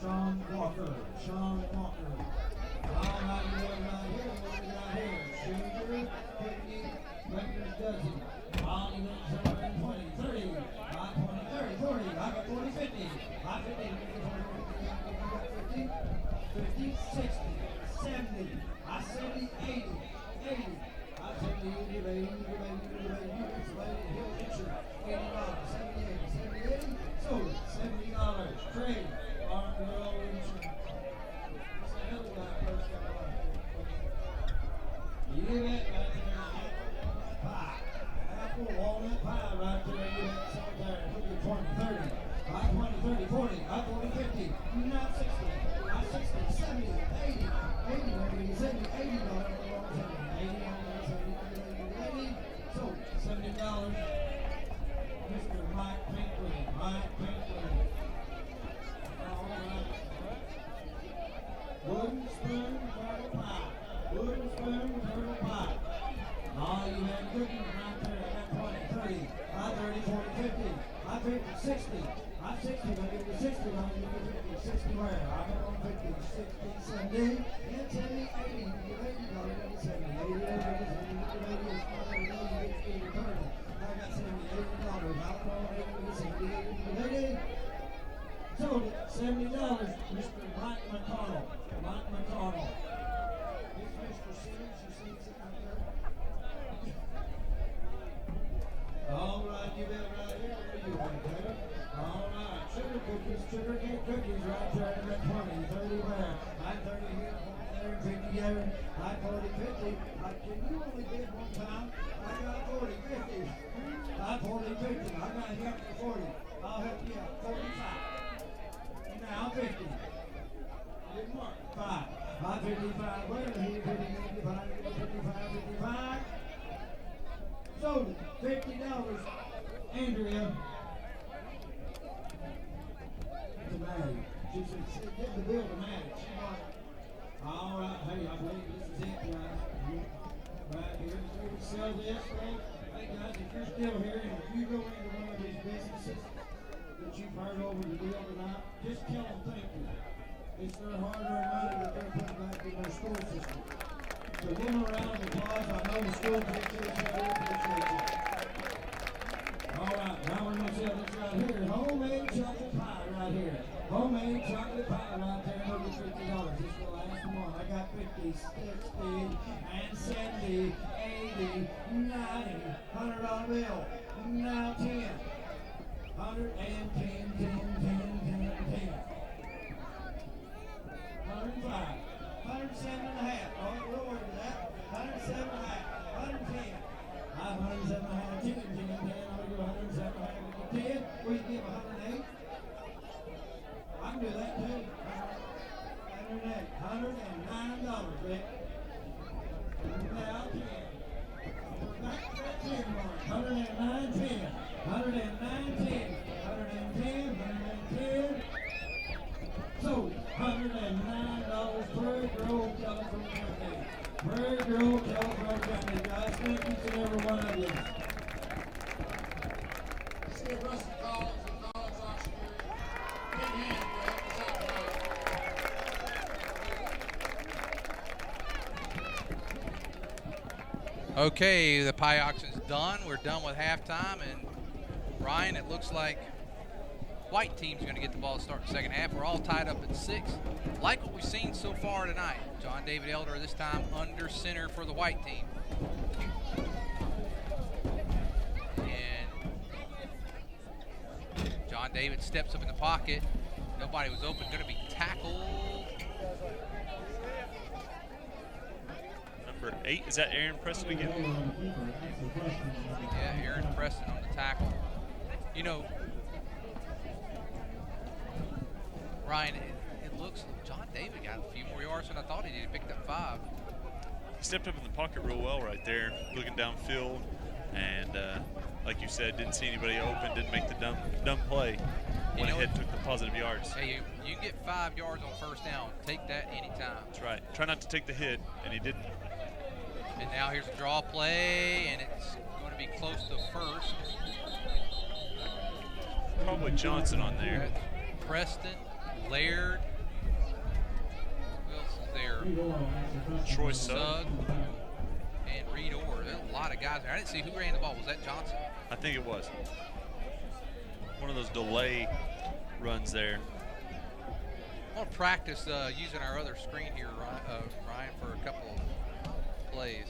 Sean Walker. All right, you bet right here. What we got here? Sugar, 50, Baker's dozen. All you bet 20, 30. High 20, 30, 40. I got 40, 50. High 50, 50, 60, 70. I 70, 80. I 70, 80, $80. So, $70. Trade. Farmville Insurance. You bet right there. Pie. Apple walnut pie right there. You bet something there. Look at 20, 30. High 20, 30, 40. High 40, 50. Now 60. High 60, 70, 80. 80, 70, 80 dollars. 80. So, $70. Mr. Mike Pinkley. All right. Wooden spoon, turtle pie. Wooden spoon, turtle pie. All you had cookies right there at that 20, 30, high 30, 40, 50, high 50, 60, high 60, I'll give you 60, I'll give you 50, 60 where? I got on 50, 60, 70, and 70, 80, you get $80, I'll give you 70, 80, I'll give you 70, you get 80, it's not $80, you get 30. I got 70, $80, I'll go 80, 70, 80, you get 80. So, $70, Mr. Mike McConnell. Here's Mr. Simmons, you see him sitting right there? All right, you bet right here. Where you at, David? All right, sugar cane cookies right there in that 20, 30 where? High 30 here, 40 there, 50 there, high 40, 50. Can you only bid one time? I got 40, 50. High 40, 50. I got to help you 40. I'll help you out, 45. Now 50. Good mark. 5. 55. Where is he? 55, 55. So $50. Andrea. To Mary. She said, get the bill to Mary. She bought it. All right. Hey, I believe this is it, guys. Right here. So we sell this, right? Hey, guys, if you're still here and if you go into one of these businesses that you've heard over the deal tonight, just tell them thank you. It's their hard-earned money that they're putting back in their school system. So give them a round of applause. I know the school teachers really appreciate you. All right, now we're going to sell this right here. Homemade chocolate pie right here. Homemade chocolate pie right there. Look at $50. This is the last one. I got 50, 60, and 70, 80, 90, $100 bill. Now 10. 110, 10. 105, 107 and a half. Oh, we'll order that. 107 and a half, 110. 107 and a half, 10. I'll go 107 and a half. 10. We can give 108. I can do that too. 108, $109, Rick. Now 10. Back to that 10 mark. 109, 10. 109, 10. 110, 110. So, $109 Prairie Grove, California. Prairie Grove, California, guys. Thank each and every one of you. See if Rusty Collins and Collins Auctioneering. Big hand, bro. Okay, the pie auction's done. We're done with halftime, and Ryan, it looks like white team's going to get the ball to start the second half. We're all tied up at 6. Like what we've seen so far tonight. John David Elder this time under center for the white team. And John David steps up in the pocket. Nobody was open. Going to be tackled. Number 8, is that Aaron Preston again? Yeah, Aaron Preston on the tackle. You know, Ryan, it looks, John David got a few more yards than I thought he did. He picked up 5. He stepped up in the pocket real well right there, looking downfield, and like you said, didn't see anybody open, didn't make the dumb play. Went ahead and took the positive yards. Hey, you get 5 yards on first down. Take that anytime. That's right. Try not to take the hit, and he didn't. And now here's a draw play, and it's going to be close to first. Probably Johnson on there. Preston, Laird. Who else is there? Troy Sugg. And Reed Orr. There's a lot of guys there. I didn't see who ran the ball. Was that Johnson? I think it was. One of those delay runs there. I want to practice using our other screen here, Ryan, for a couple of plays.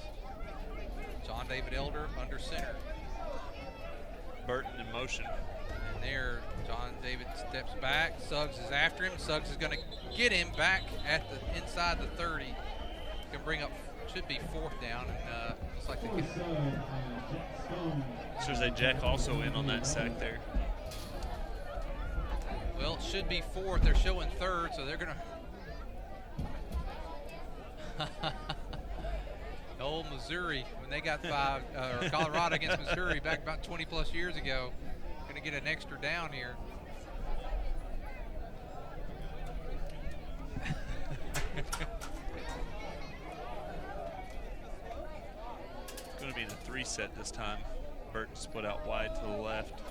John David Elder under center. Burton in motion. And there, John David steps back. Suggs is after him. Suggs is going to get him back at the inside the 30. Can bring up, should be 4th down, and looks like they get. So there's a Jack also in on that sack there. Well, it should be 4th. They're showing 3rd, so they're going to. Old Missouri, when they got 5, or Colorado against Missouri back about 20 plus years ago, going to get an extra down here. Going to be in a 3 set this time. Burton split out wide to the left.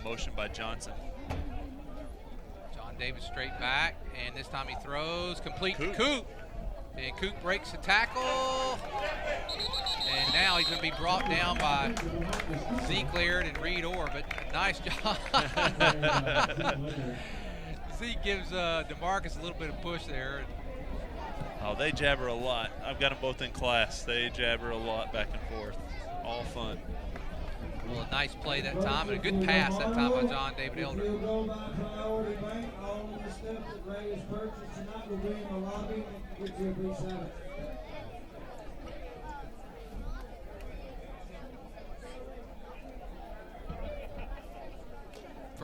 Motion by Johnson. John Davis straight back, and this time he throws complete to Coop. Coop. And Coop breaks the tackle. And now he's going to be brought down by Zeke Laird and Reed Orr, but nice job. Zeke gives DeMarcus a little bit of push there. Oh, they jabber a lot. I've got them both in class. They jabber a lot back and forth. All fun. Well, a nice play that time, and a good pass that time by John David Elder. You'll go by Priority Bank. All of the stuff that Ray has purchased tonight will be in the lobby and get you a piece of it.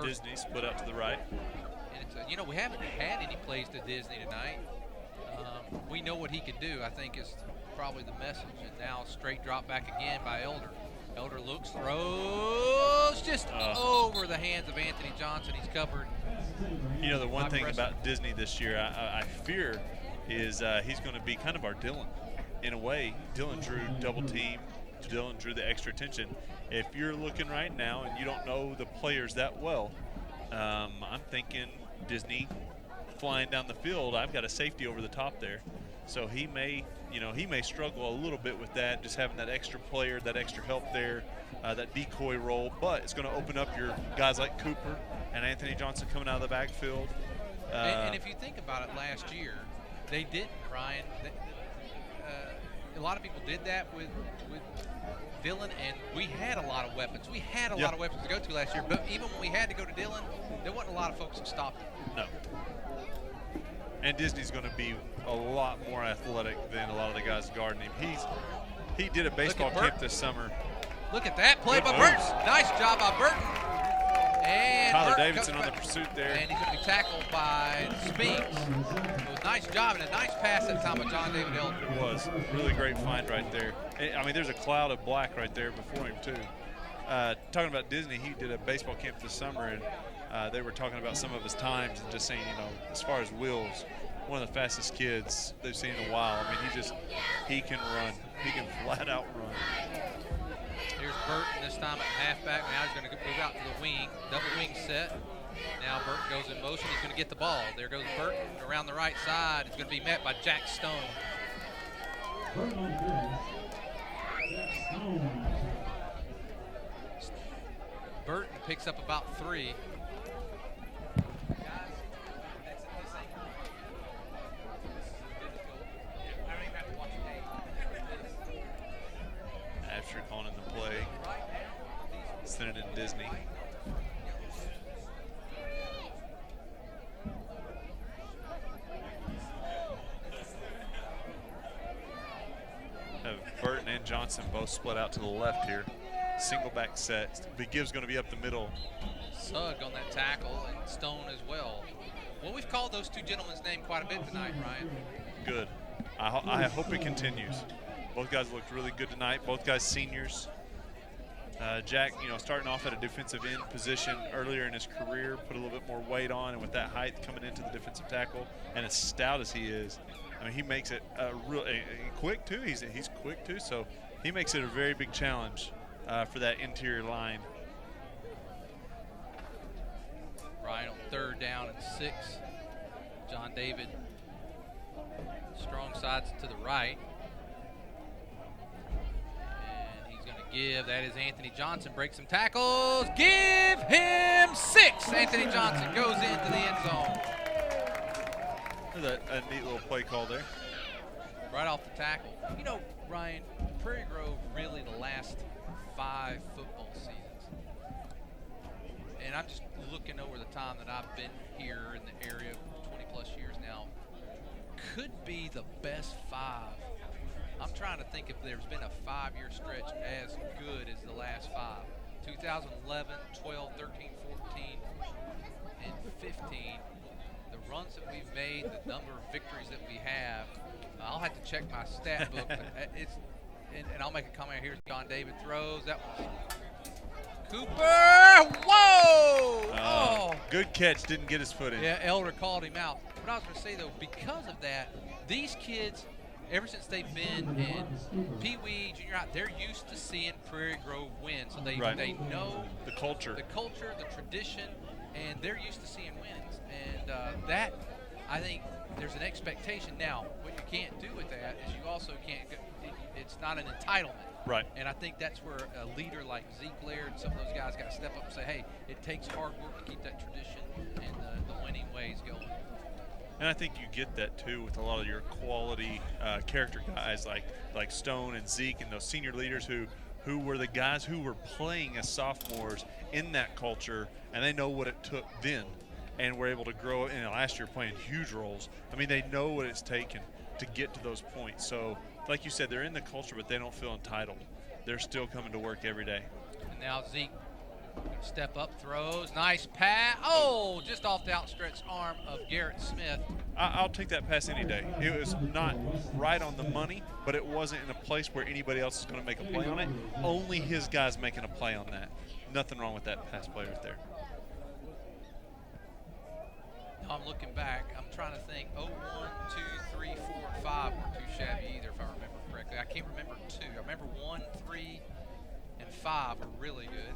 Disney split out to the right. And it's we haven't had any plays to Disney tonight. We know what he can do, I think, is probably the message. And now straight drop back again by Elder. Elder looks, throws just over the hands of Anthony Johnson. He's covered. You know, the one thing about Disney this year, I fear, is he's going to be kind of our Dylan. In a way, Dylan drew double team. Dylan drew the extra attention. If you're looking right now and you don't know the players that well, I'm thinking Disney flying down the field. I've got a safety over the top there. So he may struggle a little bit with that, just having that extra player, that extra help there, that decoy role. But it's going to open up your guys like Cooper and Anthony Johnson coming out of the backfield. And if you think about it, last year they didn't, Ryan. A lot of people did that with Dylan, and we had a lot of weapons. We had a lot of weapons to go to last year. But even when we had to go to Dylan, there wasn't a lot of folks that stopped him. No. And Disney's going to be a lot more athletic than a lot of the guys guarding him. He did a baseball camp this summer. Look at that play by Burton. Nice job by Burton. And Tyler Burton Davidson on the pursuit there. And he's going to be tackled by Spinks. So nice job and a nice pass that time by John David Elder. It was. Really great find right there. I mean, there's a cloud of black right there before him, too. Talking about Disney, he did a baseball camp this summer, and they were talking about some of his times and just saying, as far as wheels, one of the fastest kids they've seen in a while. I mean, he can run. He can flat out run. Here's Burton this time at halfback. Now he's going to move out to the wing, double wing set. Now Burton goes in motion. He's going to get the ball. There goes Burton around the right side. It's going to be met by Jack Stone. Burton picks up about 3. After calling in the play, sending it in Disney. Have Burton and Johnson both split out to the left here. single back set. Big Give's going to be up the middle. Sugg on that tackle, and Stone as well. Well, we've called those two gentlemen's name quite a bit tonight, Ryan. Good. I hope it continues. Both guys looked really good tonight. Both guys seniors. Jack, starting off at a defensive end position earlier in his career, put a little bit more weight on, and with that height coming into the defensive tackle, and as stout as he is, I mean, he makes it quick too. He's quick too, so he makes it a very big challenge for that interior line. Ryan on 3rd down and 6. John David, strong sides to the right. And he's going to give. That is Anthony Johnson. Breaks some tackles. Give him 6. Anthony Johnson goes into the end zone. There's a neat little play call there. Right off the tackle. Ryan, Prairie Grove really the last 5 football seasons. And I'm just looking over the time that I've been here in the area, 20 plus years now, could be the best 5. I'm trying to think if there's been a 5-year stretch as good as the last 5. 2011, 12, 13, 14, and 15. The runs that we've made, the number of victories that we have, I'll have to check my stat book, but and I'll make a comment here. John David throws. That was Cooper. Whoa! Good catch. Didn't get his foot in. Yeah, Elder called him out. But I was going to say, though, because of that, these kids, ever since they've been in Pee Wee, junior high, they're used to seeing Prairie Grove win. So they know the culture, the tradition, and they're used to seeing wins. And that, I think, there's an expectation. Now, what you can't do with that is you also can't it's not an entitlement. Right. And I think that's where a leader like Zeke Laird and some of those guys got to step up and say, hey, it takes hard work to keep that tradition and the winning ways going. And I think you get that too with a lot of your quality character guys like Stone and Zeke and those senior leaders who were the guys who were playing as sophomores in that culture, and they know what it took then and were able to grow, and last year playing huge roles. I mean, they know what it's taken to get to those points. So, like you said, they're in the culture, but they don't feel entitled. They're still coming to work every day. And now Zeke, step up, throws, nice pass. Oh, just off the outstretched arm of Garrett Smith. I'll take that pass any day. It was not right on the money, but it wasn't in a place where anybody else is going to make a play on it. Only his guys making a play on that. Nothing wrong with that pass play right there. Now I'm looking back. I'm trying to think. 1, 2, 3, 4, and 5 weren't too shabby either, if I remember correctly. I can't remember 2. I remember 1, 3, and 5 were really good.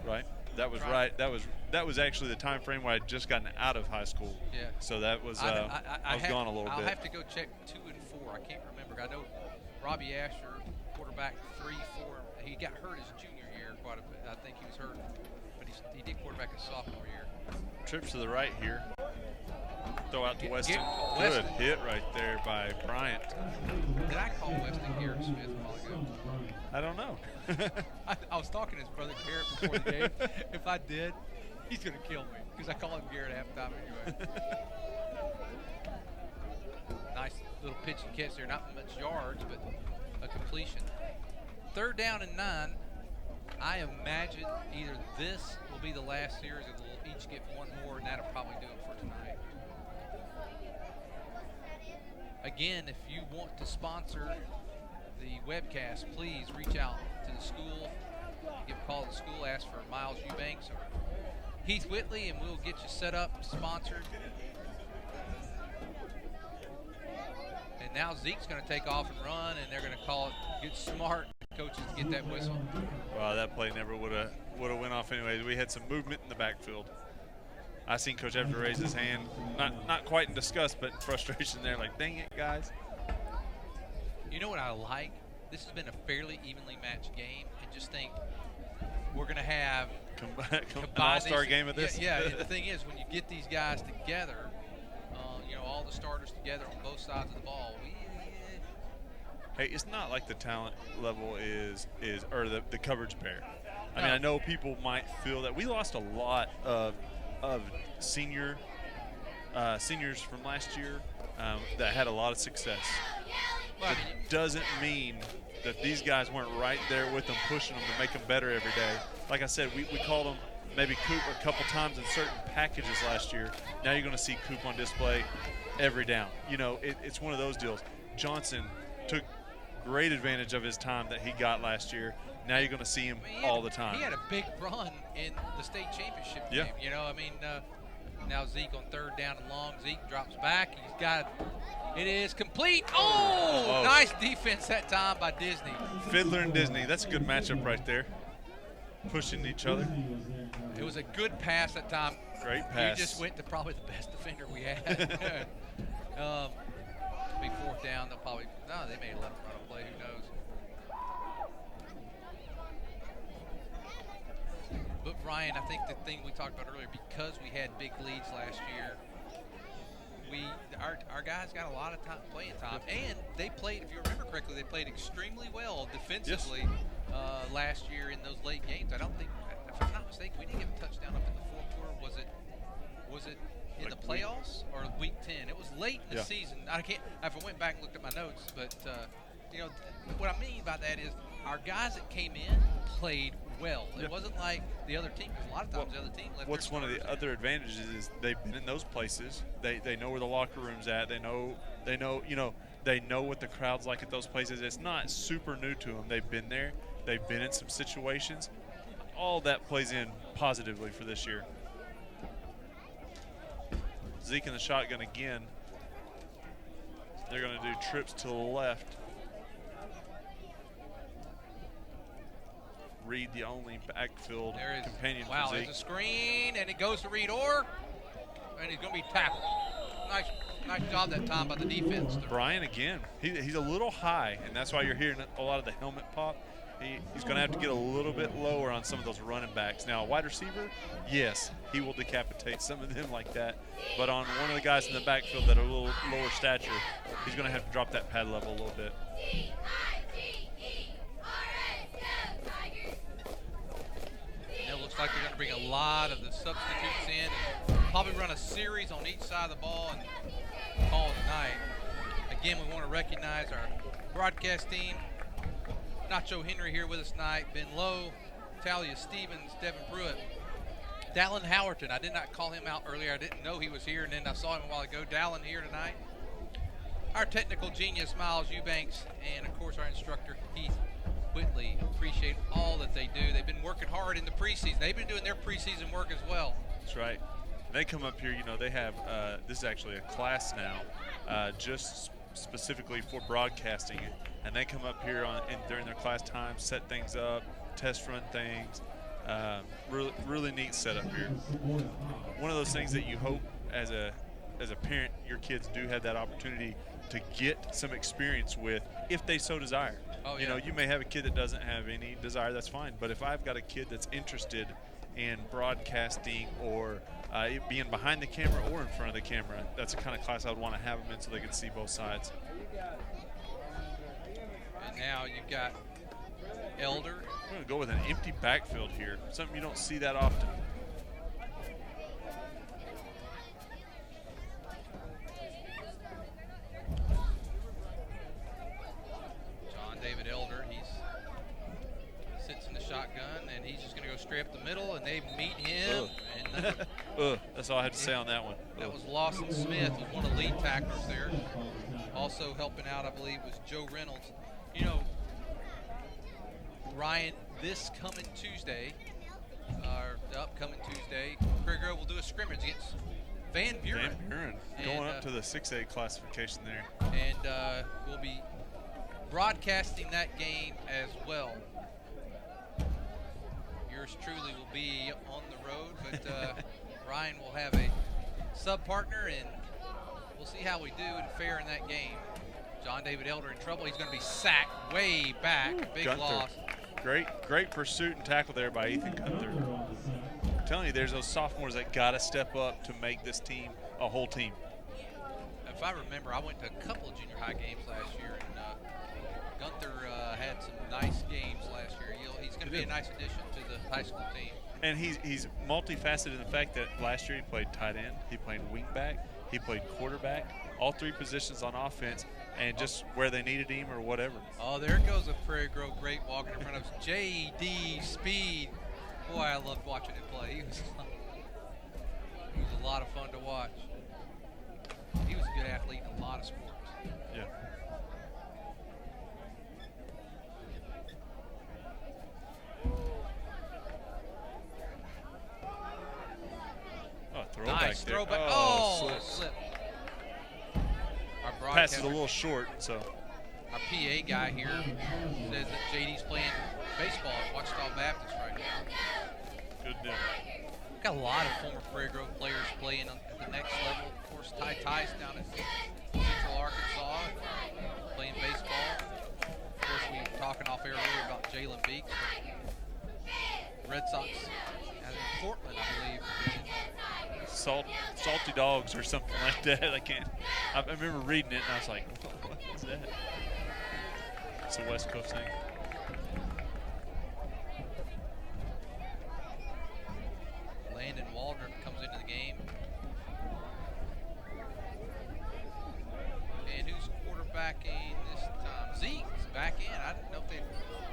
Right. That was right. That was actually the time frame where I'd just gotten out of high school. Yeah. So that was I was gone a little bit. I'll have to go check 2 and 4. I can't remember. I know Robbie Asher, quarterback 3, 4. He got hurt his junior year quite a bit. I think he was hurt, but he did quarterback his sophomore year. Trips to the right here. Throw out to Weston. Weston. Good hit right there by Bryant. Did I call Weston Garrett Smith a while ago? I don't know. I was talking to his brother Garrett before the game. If I did, he's going to kill me because I call him Garrett half the time anyway. Nice little pitch and catch there. Not much yards, but a completion. 3rd down and 9. I imagine either this will be the last series or we'll each get one more, and that'll probably do it for tonight. Again, if you want to sponsor the webcast, please reach out to the school. Give a call to the school, ask for Miles Eubanks or Heath Whitley, and we'll get you set up, sponsored. And now Zeke's going to take off and run, and they're going to call it, get smart coaches to get that whistle. Wow, that play never would have went off anyways. We had some movement in the backfield. I seen Coach Everett raise his hand, not quite in disgust, but in frustration there, like, dang it, guys. You know what I like? This has been a fairly evenly matched game, and just think we're going to have an all-star game of this. Yeah, and the thing is, when you get these guys together, all the starters together on both sides of the ball, hey, it's not like the talent level is or the coverage bear. I mean, I know people might feel that we lost a lot of seniors from last year that had a lot of success. Well, it doesn't mean that these guys weren't right there with them, pushing them to make them better every day. Like I said, we called them maybe Coop a couple times in certain packages last year. Now you're going to see Coop on display every down. You know, it's one of those deals. Johnson took great advantage of his time that he got last year. Now you're going to see him all the time. He had a big run in the state championship Yeah. game. You know, I mean, now Zeke on 3rd down and long. Zeke drops back. He's got it is complete. Oh, nice defense that time by Disney. Fiddler and Disney. That's a good matchup right there. Pushing each other. It was a good pass that time. Great pass. You just went to probably the best defender we had. Be 4th down. They'll probably they may let him run a play. Who knows? But Ryan, I think the thing we talked about earlier, because we had big leads last year, our guys got a lot of playing time, and they played. If you remember correctly, they played extremely well defensively last year in those late games. I don't think, if I'm not mistaken, we didn't get a touchdown up in the 4th quarter. Was it in the playoffs or week 10? It was late in the season. I went back and looked at my notes, but you know what I mean by that is our guys that came in played well. It wasn't like the other team. Because a lot of times the other team left. What's one of the other advantages is they've been in those places. They know where the locker room's at. They know what the crowd's like at those places. It's not super new to them. They've been there. They've been in some situations. All that plays in positively for this year. Zeke in the shotgun again. They're going to do trips to the left. Reed, the only backfield companion wow, for Zeke. There's a screen, and it goes to Reed Orr, and he's going to be tackled. Nice job that time by the defense. Brian, again, he's a little high, and that's why you're hearing a lot of the helmet pop. He's going to have to get a little bit lower on some of those running backs. Now, a wide receiver, yes, he will decapitate some of them like that. But on one of the guys in the backfield that are a little lower stature, he's going to have to drop that pad level a little bit. It looks like they're going to bring a lot of the substitutes in and probably run a series on each side of the ball and call it a night. Again, we want to recognize our broadcast team. Nacho Henry here with us tonight. Ben Lowe, Talia Stevens, Devin Pruitt, Dallin Howerton. I did not call him out earlier. I didn't know he was here, and then I saw him a while ago. Dallin here tonight. Our technical genius, Miles Eubanks, and, of course, our instructor, Keith Whitley. Appreciate all that they do. They've been working hard in the preseason. They've been doing their preseason work as well. That's right. They come up here, you know, they have, this is actually a class now, just specifically for broadcasting it. And they come up here during their class time, set things up, test run things. Really neat setup here. One of those things that you hope as a parent, your kids do have that opportunity to get some experience with if they so desire. Oh, yeah. You know, you may have a kid that doesn't have any desire, that's fine. But if I've got a kid that's interested in broadcasting or being behind the camera or in front of the camera, that's the kind of class I would want to have them in so they can see both sides. And now you've got Elder. I'm going to go with an empty backfield here, something you don't see that often. John David Elder, he sits in the shotgun, and he's just going to go straight up the middle, and they meet him. And that's all I have to say on that one. That was Lawson Smith, who's one of the lead tacklers there. Also helping out, I believe, was Joe Reynolds. You know, Ryan, this coming Tuesday, or the upcoming Tuesday, Prairie Grove will do a scrimmage against Van Buren. Van Buren, going up to the 6A classification there. And we'll be broadcasting that game as well. Yours truly will be on the road, but Ryan will have a sub-partner, and we'll see how we do and fare in that game. John David Elder in trouble. He's going to be sacked way back. Big Gunther. loss. Great pursuit and tackle there by Ethan Gunther. I'm telling you, there's those sophomores that got to step up to make this team a whole team. If I remember, I went to a couple of junior high games last year, and Gunther had some nice games last year. He's going to be a nice addition to the high school team. And he's multifaceted in the fact that last year he played tight end, he played wing back, He played quarterback, all 3 positions on offense, and just where they needed him or whatever. Oh, there goes a Prairie Grove great walking in front of us. J.D. Speed. Boy, I loved watching him play. He was a lot of fun to watch. He was a good athlete in a lot of sports. Yeah. Oh, throwback Nice there. throwback. Oh, Oh, slip. Our Pass is broadcaster, a little short, so. our PA guy here says that JD's playing baseball at Wichita Baptist right now. Good deal. We've got a lot of former Prairie Grove players playing at the next level. Of course, Ty Tice down at Central Arkansas playing baseball. Of course, we were talking off air earlier about Jalen Beeks. Red Sox out in Portland, I believe. Salty dogs or something like that. I remember reading it and I was like, what is that? It's a West Coast thing. Landon Waldron comes into the game. And who's quarterbacking this time? Zeke's back in. I didn't know if they'd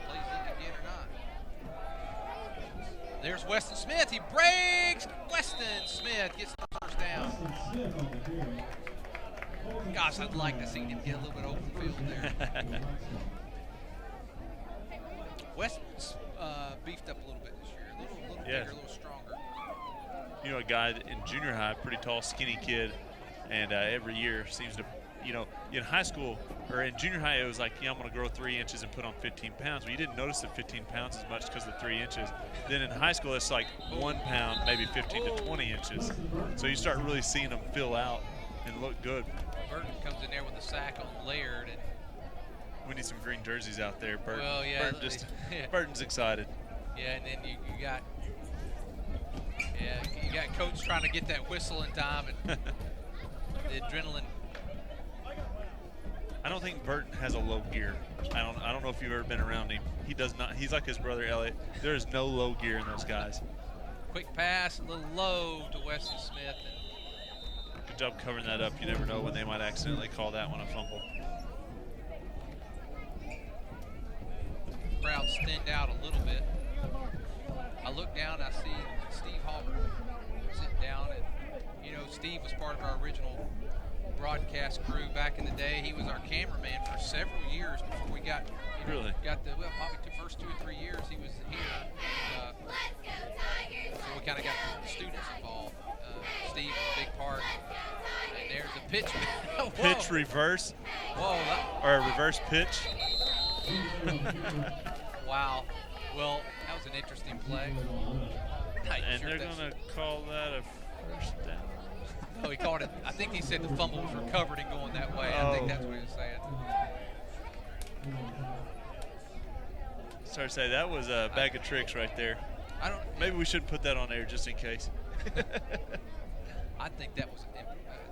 play Zeke again or not. There's Weston Smith. He breaks. Weston Smith gets the first down. Gosh, I'd like to see him get a little bit open field there. Weston's beefed up a little bit this year. A little Yeah. bigger, a little stronger. You know, a guy in junior high, pretty tall, skinny kid, and every year seems to, in high school or in junior high, it was like, I'm going to grow 3 inches and put on 15 pounds. But you didn't notice the 15 pounds as much because of the 3 inches. Then in high school, it's like 1 pound, maybe 15 to 20 inches. So you start really seeing them fill out and look good. Burton comes in there with a sack on Laird, and We need some green jerseys out there, Burton. Well, yeah, Burton's excited. yeah, and then you got Coach trying to get that whistle in time, and the adrenaline. I don't think Burton has a low gear. I don't know if you've ever been around him. He does not. He's like his brother Elliott. There is no low gear in those guys. Quick pass, a little low to Weston Smith. Good job covering that up. You never know when they might accidentally call that one a fumble. Crowds thinned out a little bit. I look down, I see Steve Hopper sitting down, and Steve was part of our original broadcast crew back in the day. He was our cameraman for several years before we got Really? probably the first 2 or 3 years he was here. So we kind of got the students involved. Steve was a big part. And there's a pitch. Whoa. Pitch reverse, Whoa. or a reverse pitch. Wow. Well, that was an interesting play. Not And sure they're if that's- going to call that a first down. No, he called it. I think he said the fumble was recovered and going that way. I think that's what he was saying. Sorry to say, that was a bag of tricks right there. Maybe we should put that on air just in case. I think that was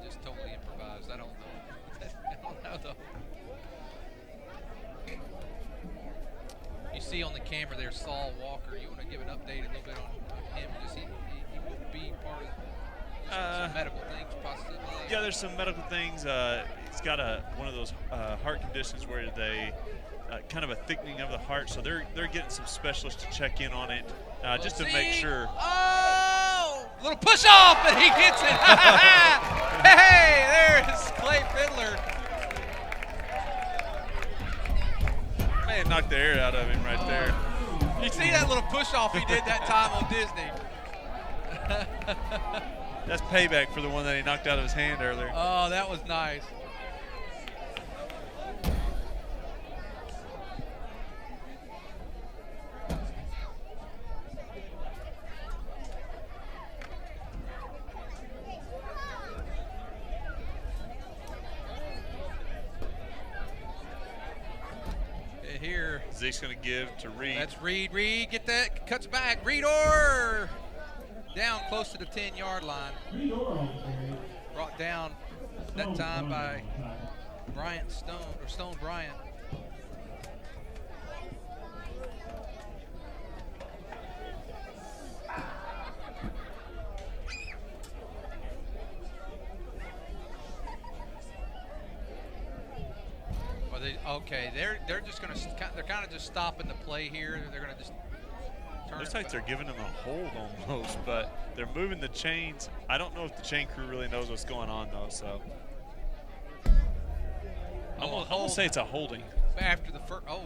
just totally improvised. I don't know. I don't know though. You see on the camera there, Saul Walker. You want to give an update a little bit on him? Just he won't be part of some medical things, possibly. Yeah, there's some medical things. He's got one of those heart conditions where they kind of a thickening of the heart, so they're getting some specialists to check in on it just to make sure. Oh, little push off, and he gets it. Hey, there's Clay Fiddler. Man, knocked the air out of him right there. You see that little push off he did that time on Disney? That's payback for the one that he knocked out of his hand earlier. Oh, that was nice. Here. Zeke's going to give to Reed. That's Reed. Reed, get that. Cuts back. Reed Orr down close to the 10-yard line. Brought down that time by Bryant Stone, or Stone Bryant. Okay, they're just going to they're kind of just stopping the play here. They're going to just turn. Looks like they're giving him a hold almost, but they're moving the chains. I don't know if the chain crew really knows what's going on though. So I'm gonna say it's a holding after the first. Oh,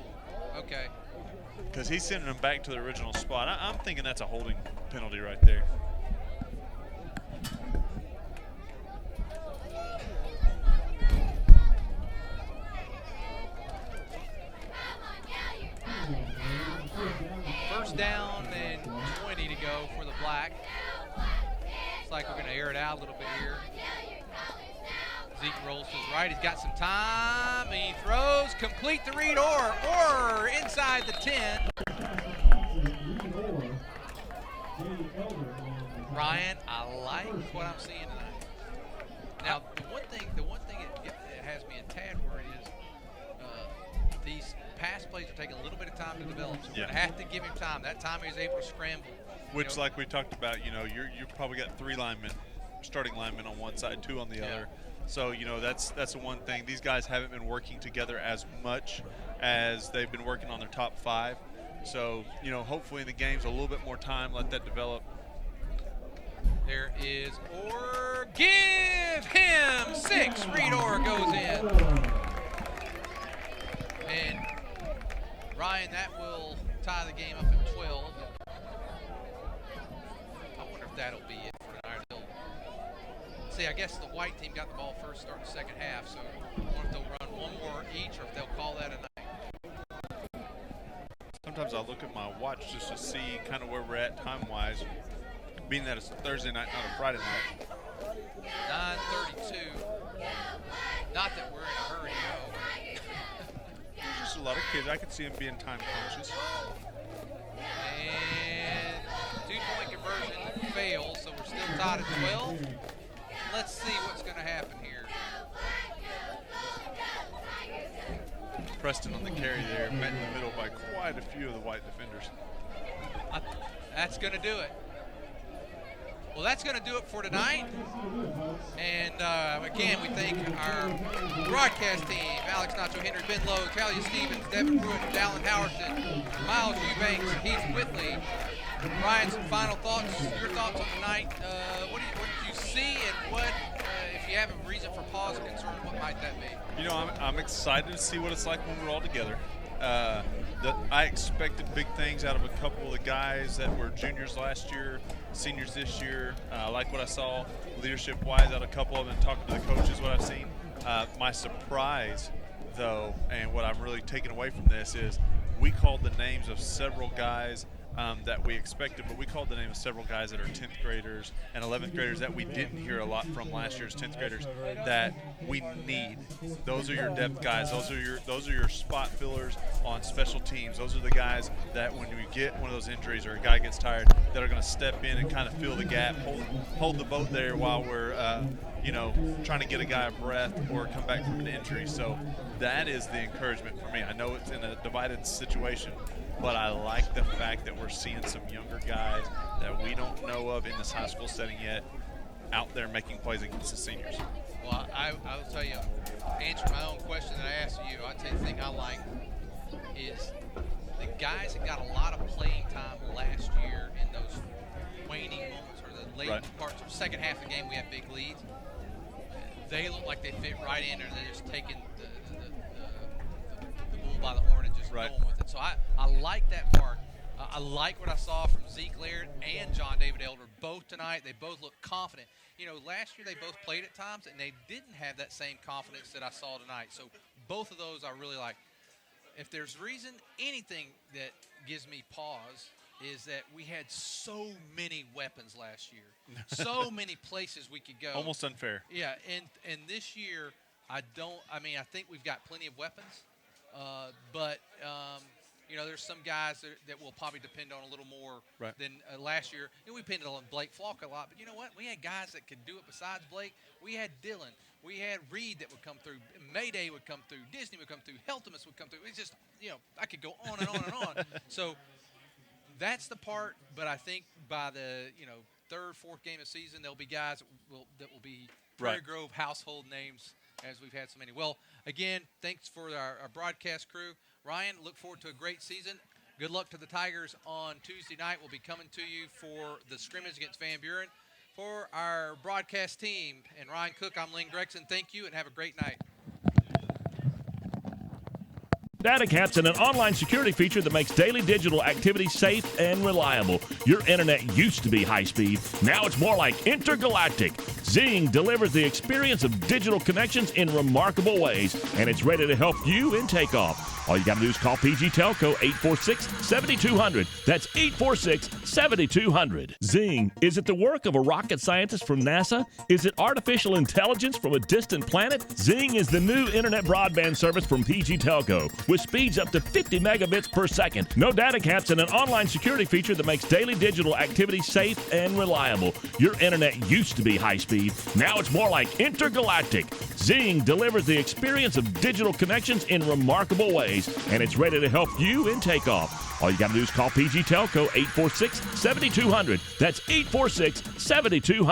okay. because he's sending him back to the original spot. I'm thinking that's a holding penalty right there. First down and 20 to go for the Black. Looks like we're going to air it out a little bit here. Zeke rolls to his right. He's got some time. He throws. Complete the read or inside the 10. Ryan, I like what I'm seeing tonight. Now, the one thing it has me a tad worried is these pass plays are taking a little bit of time to develop. So we're going to have to give him time. That time he was able to scramble. Which, like we talked about, you've probably got 3 linemen, starting linemen on one side, 2 on the other. So, that's the one thing. These guys haven't been working together as much as they've been working on their top 5. So, hopefully in the game's a little bit more time, let that develop. There is or give him 6. Reed Orr goes in. And Ryan, that will tie the game up at 12. I wonder if that'll be it for tonight. See, I guess the white team got the ball first, starting the second half. So I wonder if they'll run one more each or if they'll call that a night. Sometimes I'll look at my watch just to see kind of where we're at time-wise, being that it's a Thursday night, not a Friday night. 9:32. Not that we're in a hurry, though. There's just a lot of kids. I could see them being time conscious. And 2-point conversion fails, so we're still tied at 12. Let's see what's going to happen here. Preston on the carry there, met in the middle by quite a few of the white defenders. That's going to do it. Well, that's going to do it for tonight. And again, we thank our broadcast team: Alex Nacho, Henry, Ben Lowe, Talia Stevens, Devin Pruitt, Dallin Howerton, Miles Eubanks, Heath Whitley. Ryan, some final thoughts. Your thoughts on tonight? What did you see, and what, if you have a reason for pause or concern, what might that be? I'm excited to see what it's like when we're all together. I expected big things out of a couple of the guys that were juniors last year, seniors this year. I like what I saw leadership-wise out of a couple of them, talking to the coaches, what I've seen. My surprise, though, and what I'm really taking away from this is we called the names of several guys that we expected, but we called the name of several guys that are 10th graders and 11th graders that we didn't hear a lot from last year's 10th graders that we need. Those are your depth guys. Those are your spot fillers on special teams. Those are the guys that when we get one of those injuries or a guy gets tired, that are going to step in and kind of fill the gap, hold the boat there while we're trying to get a guy a breath or come back from an injury. So that is the encouragement for me. I know it's in a divided situation, but I like the fact that we're seeing some younger guys that we don't know of in this high school setting yet out there making plays against the seniors. Well, I will tell you, to answer my own question that I asked you, I'll tell you the thing I like is the guys that got a lot of playing time last year in those waning moments or the late parts of the second half of the game we had big leads. They look like they fit right in there, and they're just taking the bull by the horn and just going with it. So I like that part. I like what I saw from Zeke Laird and John David Elder both tonight. They both look confident. Last year they both played at times, and they didn't have that same confidence that I saw tonight. So both of those I really like. If there's anything that gives me pause is that we had so many weapons last year. So many places we could go. Almost unfair. Yeah, and this year I think we've got plenty of weapons. But there's some guys that will probably depend on a little more than last year. We depended on Blake Falk a lot, but you know what? We had guys that could do it besides Blake. We had Dylan. We had Reed that would come through. Mayday would come through. Disney would come through. Heltemus would come through. It's just, I could go on and on and on. So that's the part, but I think by the, third, fourth game of the season, there'll be guys that will be Prairie Grove household names as we've had so many. Well, again, thanks for our broadcast crew. Ryan, look forward to a great season. Good luck to the Tigers on Tuesday night. We'll be coming to you for the scrimmage against Van Buren. For our broadcast team and Ryan Cook, I'm Lynn Gregson. Thank you and have a great night. DataCap's an online security feature that makes daily digital activity safe and reliable. Your internet used to be high speed. Now it's more like intergalactic. Zing delivers the experience of digital connections in remarkable ways, and it's ready to help you in takeoff. All you got to do is call PG Telco 846-7200. That's 846-7200. Zing. Is it the work of a rocket scientist from NASA? Is it artificial intelligence from a distant planet? Zing is the new internet broadband service from PG Telco with speeds up to 50 megabits per second. No data caps and an online security feature that makes daily digital activity safe and reliable. Your internet used to be high speed. Now it's more like intergalactic. Zing delivers the experience of digital connections in remarkable ways, and it's ready to help you in takeoff. All you got to do is call PG Telco 846-7200. That's 846-7200.